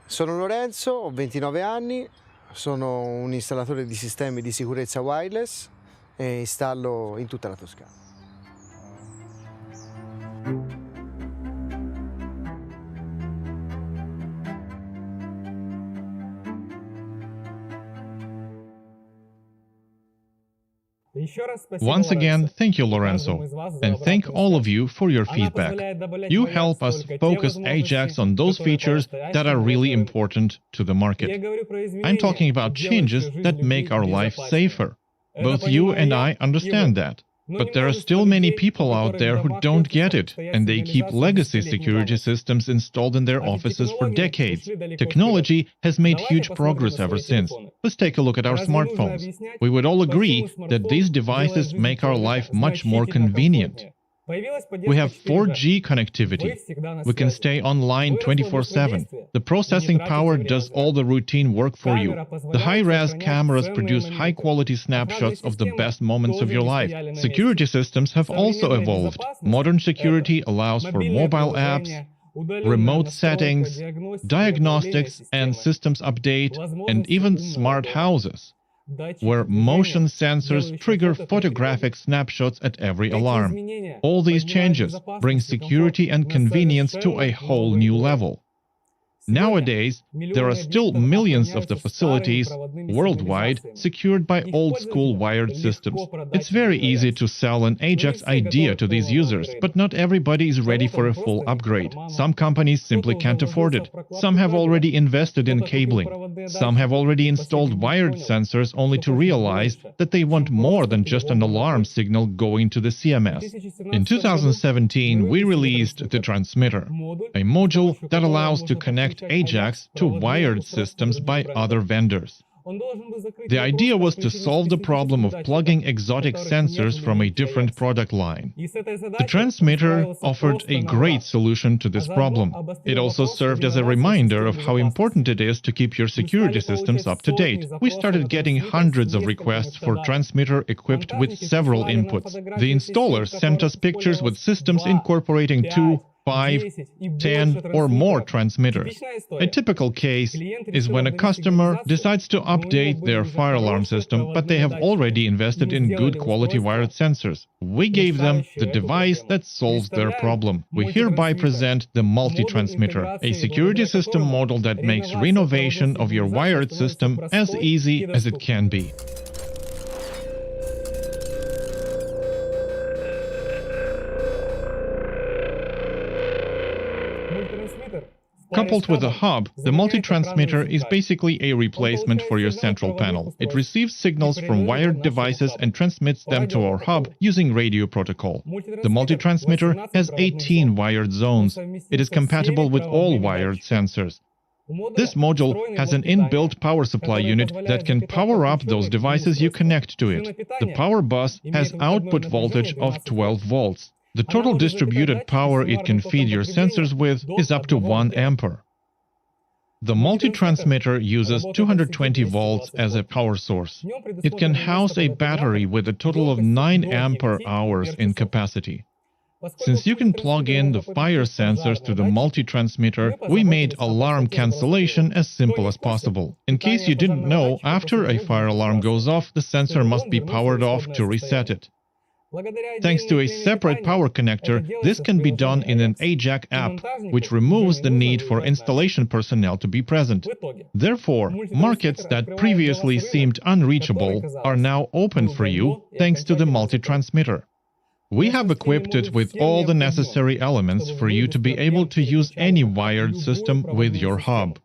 Sono Lorenzo, ho 29 anni, sono un installatore di sistemi di sicurezza wireless e installo in tutta la Toscana. Once again, thank you, Lorenzo, and thank all of you for your feedback. You help us focus Ajax on those features that are really important to the market. I'm talking about changes that make our life safer. Both you and I understand that. But there are still many people out there who don't get it, and they keep legacy security systems installed in their offices for decades. Technology has made huge progress ever since. Let's take a look at our smartphones. We would all agree that these devices make our life much more convenient. We have 4G connectivity. We can stay online 24/7. The processing power does all the routine work for you. The high-res cameras produce high-quality snapshots of the best moments of your life. Security systems have also evolved. Modern security allows for mobile apps, remote settings, diagnostics and systems update, and even smart houses, where motion sensors trigger photographic snapshots at every alarm. All these changes bring security and convenience to a whole new level. Nowadays, there are still millions of the facilities worldwide secured by old-school wired systems. It's very easy to sell an Ajax idea to these users, but not everybody is ready for a full upgrade. Some companies simply can't afford it. Some have already invested in cabling. Some have already installed wired sensors only to realize that they want more than just an alarm signal going to the CMS. In 2017, we released the transmitter, a module that allows to connect Ajax to wired systems by other vendors. The idea was to solve the problem of plugging exotic sensors from a different product line. The transmitter offered a great solution to this problem. It also served as a reminder of how important it is to keep your security systems up to date. We started getting hundreds of requests for transmitter equipped with several inputs. The installers sent us pictures with systems incorporating 2, 5, 10 or more transmitters. A typical case is when a customer decides to update their fire alarm system, but they have already invested in good quality wired sensors. We gave them the device that solves their problem. We hereby present the MultiTransmitter, a security system model that makes renovation of your wired system as easy as it can be. Coupled with a hub, the multi-transmitter is basically a replacement for your central panel. It receives signals from wired devices and transmits them to our hub using radio protocol. The multi-transmitter has 18 wired zones. It is compatible with all wired sensors. This module has an inbuilt power supply unit that can power up those devices you connect to it. The power bus has output voltage of 12 volts. The total distributed power it can feed your sensors with is up to 1 ampere. The multi-transmitter uses 220 volts as a power source. It can house a battery with a total of 9 ampere hours in capacity. Since you can plug in the fire sensors to the multi-transmitter, we made alarm cancellation as simple as possible. In case you didn't know, after a fire alarm goes off, the sensor must be powered off to reset it. Thanks to a separate power connector, this can be done in an Ajax app, which removes the need for installation personnel to be present. Therefore, markets that previously seemed unreachable are now open for you thanks to the multi-transmitter. We have equipped it with all the necessary elements for you to be able to use any wired system with your hub.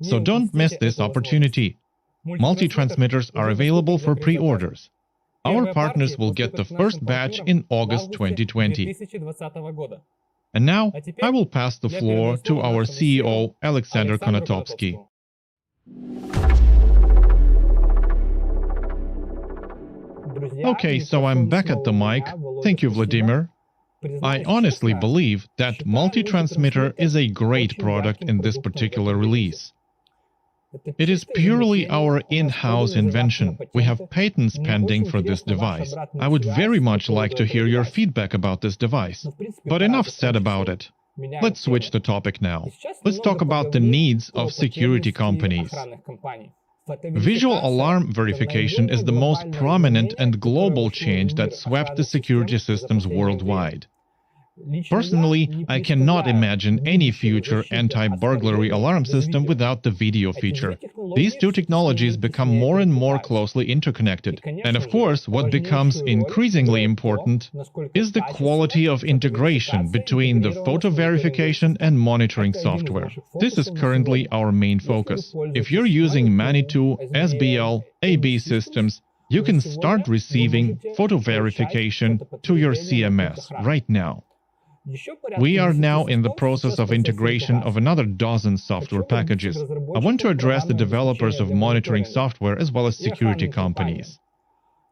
So don't miss this opportunity. Multi-transmitters are available for pre-orders. Our partners will get the first batch in August 2020. And now, I will pass the floor to our CEO, Alexander Konotopsky. Okay, so I'm back at the mic. Thank you, Vladimir. I honestly believe that MultiTransmitter is a great product in this particular release. It is purely our in-house invention. We have patents pending for this device. I would very much like to hear your feedback about this device. But enough said about it. Let's switch the topic now. Let's talk about the needs of security companies. Visual alarm verification is the most prominent and global change that swept the security systems worldwide. Personally, I cannot imagine any future anti-burglary alarm system without the video feature. These two technologies become more and more closely interconnected. And of course, what becomes increasingly important is the quality of integration between the photo verification and monitoring software. This is currently our main focus. If you're using Manitou, SBL, AB systems, you can start receiving photo verification to your CMS right now. We are now in the process of integration of another dozen software packages. I want to address the developers of monitoring software as well as security companies.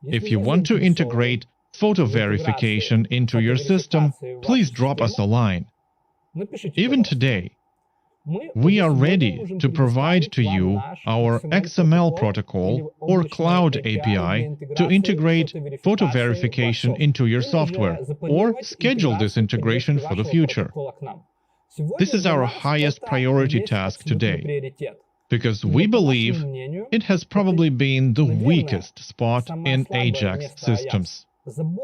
If you want to integrate photo verification into your system, please drop us a line. Even today, we are ready to provide to you our XML protocol or Cloud API to integrate photo verification into your software or schedule this integration for the future. This is our highest priority task today, because we believe it has probably been the weakest spot in Ajax systems.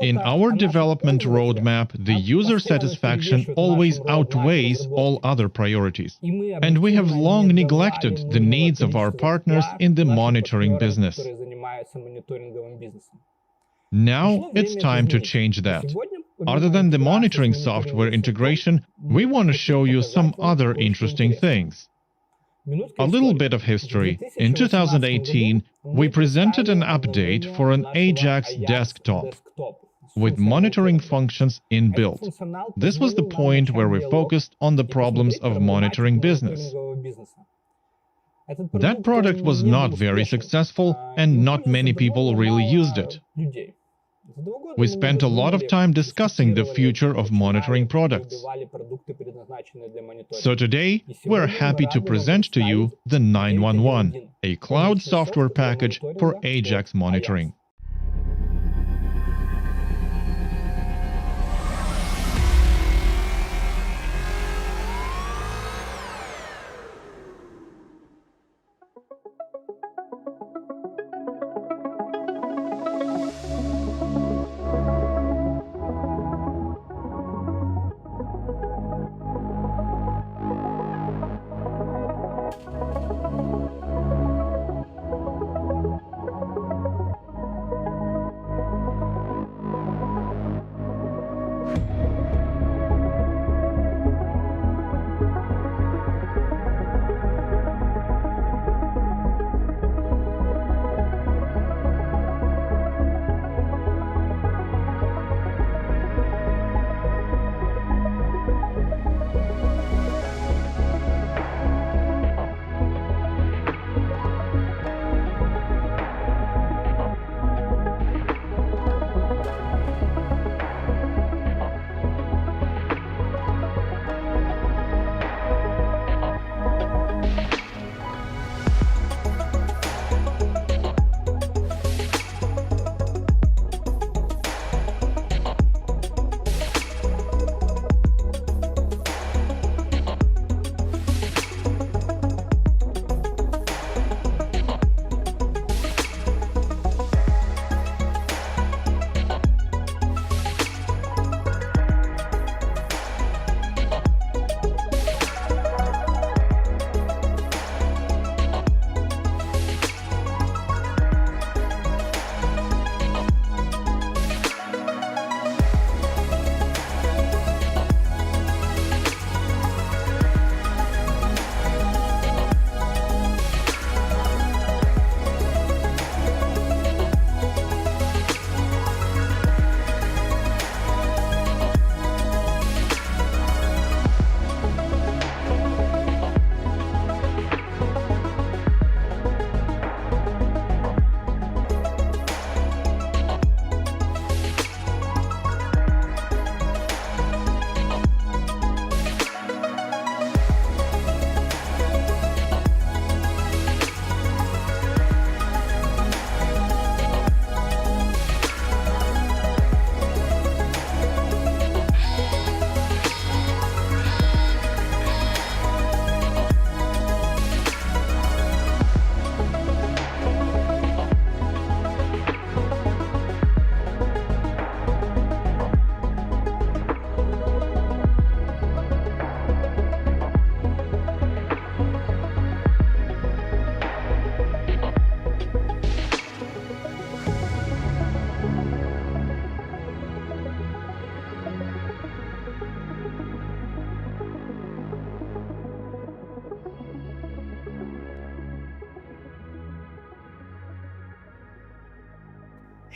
In our development roadmap, the user satisfaction always outweighs all other priorities, and we have long neglected the needs of our partners in the monitoring business. Now it's time to change that. Other than the monitoring software integration, we want to show you some other interesting things. A little bit of history. In 2018, we presented an update for an Ajax desktop with monitoring functions inbuilt. This was the point where we focused on the problems of monitoring business. That product was not very successful and not many people really used it. We spent a lot of time discussing the future of monitoring products. So today, we're happy to present to you the 911, a cloud software package for Ajax monitoring.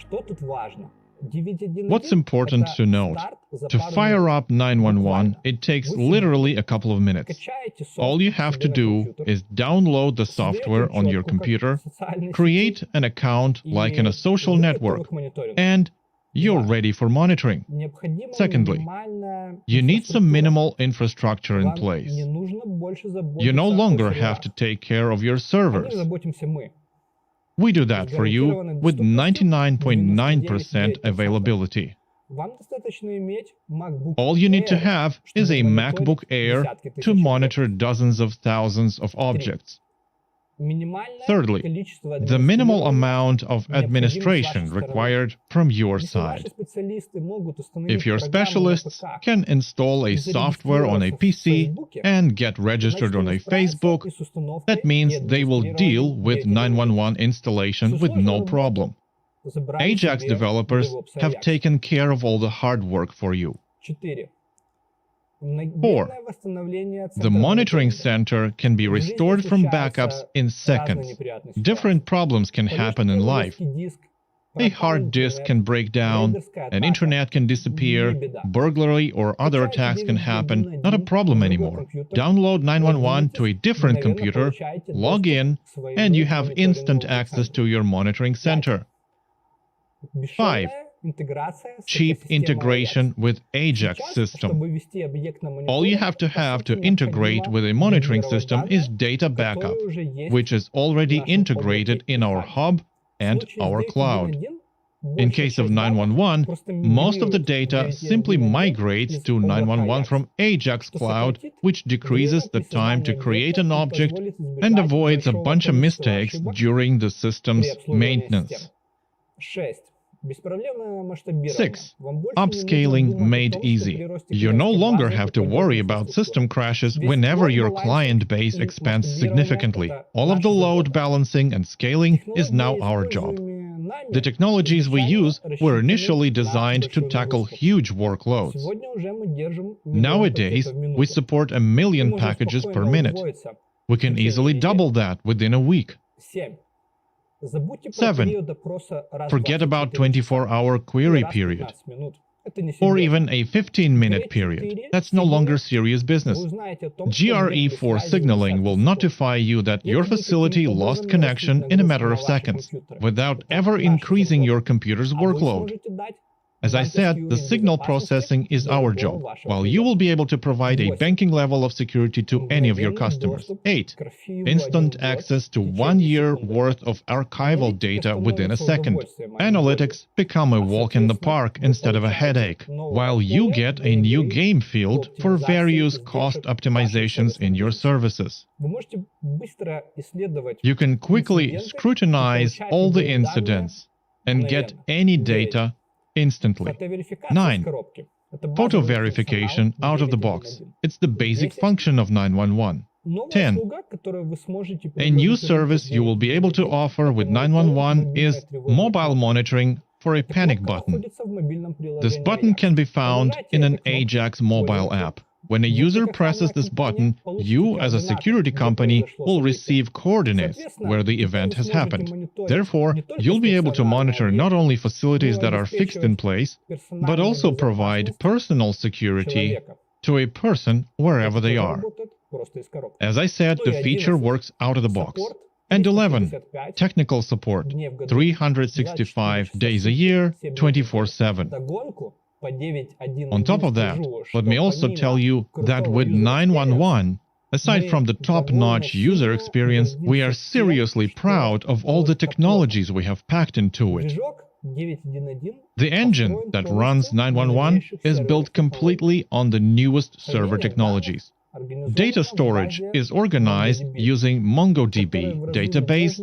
What's important to note, to fire up 911, it takes literally a couple of minutes. All you have to do is download the software on your computer, create an account like in a social network, and you're ready for monitoring. Secondly, you need some minimal infrastructure in place. You no longer have to take care of your servers. We do that for you with 99.9% availability. All you need to have is a MacBook Air to monitor dozens of thousands of objects. Thirdly, the minimal amount of administration required from your side. If your specialists can install a software on a PC and get registered on a Facebook, that means they will deal with 911 installation with no problem. Ajax developers have taken care of all the hard work for you. 4. The monitoring center can be restored from backups in seconds. Different problems can happen in life. A hard disk can break down, an internet can disappear, burglary or other attacks can happen. Not a problem anymore. Download 911 to a different computer, log in, and you have instant access to your monitoring center. 5. Cheap integration with Ajax system. All you have to integrate with a monitoring system is data backup, which is already integrated in our hub and our cloud. In case of 911, most of the data simply migrates to 911 from Ajax Cloud, which decreases the time to create an object and avoids a bunch of mistakes during the system's maintenance. 6. Upscaling made easy. You no longer have to worry about system crashes whenever your client base expands significantly. All of the load balancing and scaling is now our job. The technologies we use were initially designed to tackle huge workloads. Nowadays, we support 1 million packages per minute. We can easily double that within a week. 7. Forget about 24-hour query period, or even a 15-minute period. That's no longer serious business. GRE4 signaling will notify you that your facility lost connection in a matter of seconds, without ever increasing your computer's workload. As I said, the signal processing is our job, while you will be able to provide a banking level of security to any of your customers. 8. Instant access to 1 year worth of archival data within a second. Analytics become a walk in the park instead of a headache, while you get a new game field for various cost optimizations in your services. You can quickly scrutinize all the incidents and get any data instantly. 9. Photo verification out of the box. It's the basic function of 911. 10. A new service you will be able to offer with 911 is mobile monitoring for a panic button. This button can be found in an Ajax mobile app. When a user presses this button, you, as a security company, will receive coordinates where the event has happened. Therefore, you'll be able to monitor not only facilities that are fixed in place, but also provide personal security to a person wherever they are. As I said, the feature works out of the box. And 11. Technical support. 365 days a year, 24/7. On top of that, let me also tell you that with 911, aside from the top-notch user experience, we are seriously proud of all the technologies we have packed into it. The engine that runs 911 is built completely on the newest server technologies. Data storage is organized using MongoDB database,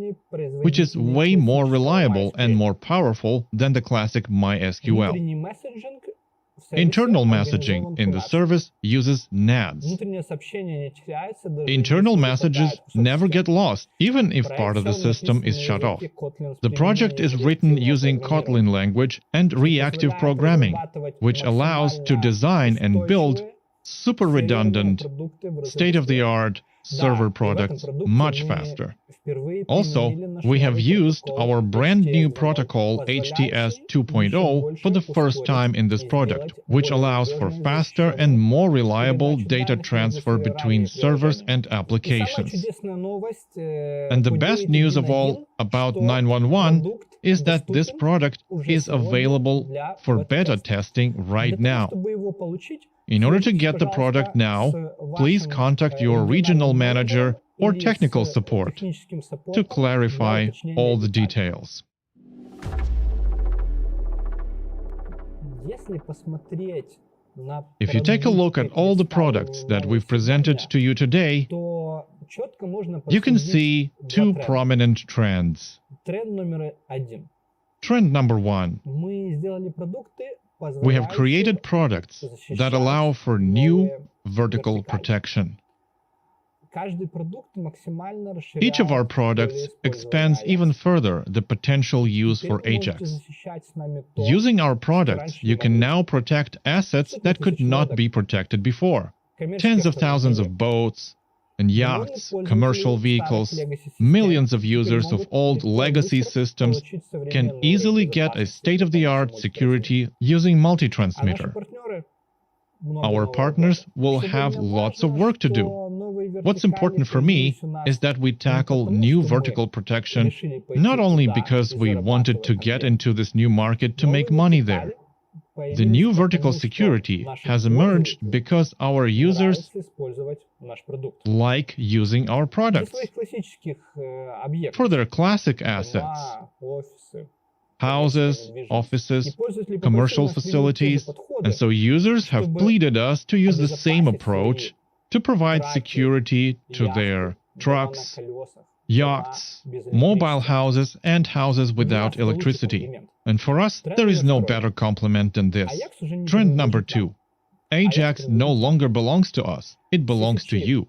which is way more reliable and more powerful than the classic MySQL. Internal messaging in the service uses NADs. Internal messages never get lost, even if part of the system is shut off. The project is written using Kotlin language and reactive programming, which allows to design and build super redundant, state-of-the-art server products much faster. Also, we have used our brand new protocol HTS 2.0 for the first time in this product, which allows for faster and more reliable data transfer between servers and applications. And the best news of all about 911 is that this product is available for beta testing right now. In order to get the product now, please contact your regional manager or technical support to clarify all the details. If you take a look at all the products that we've presented to you today, you can see two prominent trends. Trend number one. We have created products that allow for new vertical protection. Each of our products expands even further the potential use for Ajax. Using our products, you can now protect assets that could not be protected before. Tens of thousands of boats and yachts, commercial vehicles, millions of users of old legacy systems can easily get a state-of-the-art security using MultiTransmitter. Our partners will have lots of work to do. What's important for me is that we tackle new vertical protection not only because we wanted to get into this new market to make money there. The new vertical security has emerged because our users like using our products for their classic assets. Houses, offices, commercial facilities, and so users have pleaded us to use the same approach to provide security to their trucks, yachts, mobile houses, and houses without electricity. And for us, there is no better complement than this. Trend number two. Ajax no longer belongs to us, it belongs to you.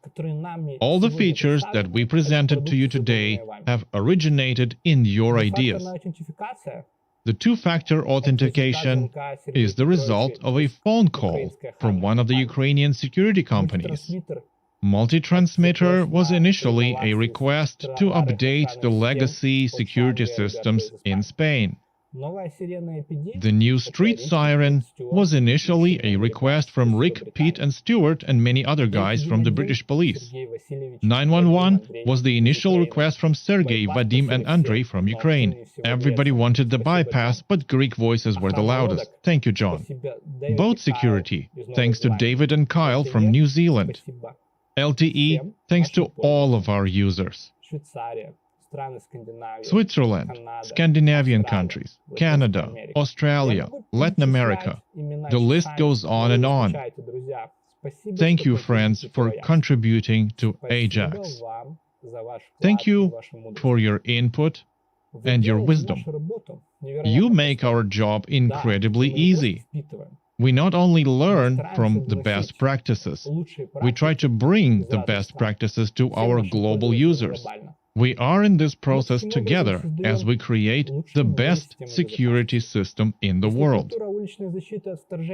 All the features that we presented to you today have originated in your ideas. The two-factor authentication is the result of a phone call from one of the Ukrainian security companies. MultiTransmitter was initially a request to update the legacy security systems in Spain. The new street siren was initially a request from Rick, Pete and Stuart and many other guys from the British police. 911 was the initial request from Sergei, Vadim and Andrei from Ukraine. Everybody wanted the bypass, but Greek voices were the loudest. Thank you, John. Boat security, thanks to David and Kyle from New Zealand. LTE, thanks to all of our users. Switzerland, Scandinavian countries, Canada, Australia, Latin America. The list goes on and on. Thank you, friends, for contributing to Ajax. Thank you for your input and your wisdom. You make our job incredibly easy. We not only learn from the best practices, we try to bring the best practices to our global users. We are in this process together as we create the best security system in the world.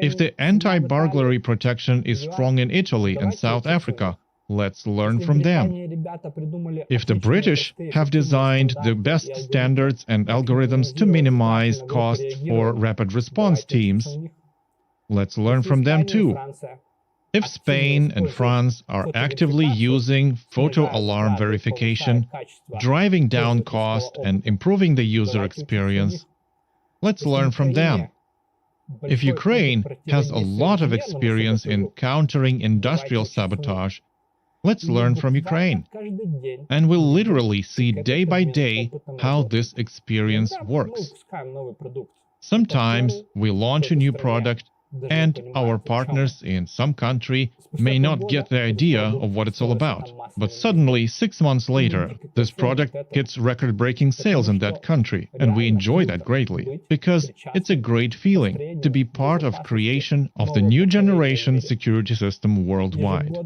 If the anti-burglary protection is strong in Italy and South Africa, let's learn from them. If the British have designed the best standards and algorithms to minimize costs for rapid response teams, let's learn from them too. If Spain and France are actively using photo alarm verification, driving down cost and improving the user experience, let's learn from them. If Ukraine has a lot of experience in countering industrial sabotage, let's learn from Ukraine. And we'll literally see day by day how this experience works. Sometimes we launch a new product and our partners in some country may not get the idea of what it's all about. But suddenly, 6 months later, this product gets record-breaking sales in that country, and we enjoy that greatly, because it's a great feeling to be part of creation of the new generation security system worldwide.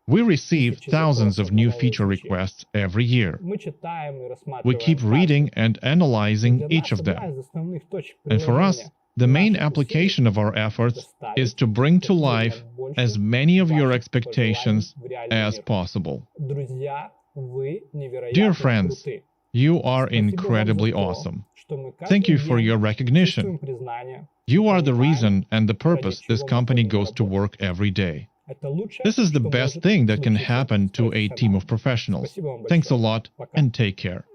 We receive thousands of new feature requests every year. We keep reading and analyzing each of them. And for us, The main application of our efforts is to bring to life as many of your expectations as possible. Dear friends, you are incredibly awesome. Thank you for your recognition. You are the reason and the purpose this company goes to work every day. This is the best thing that can happen to a team of professionals. Thanks a lot and take care.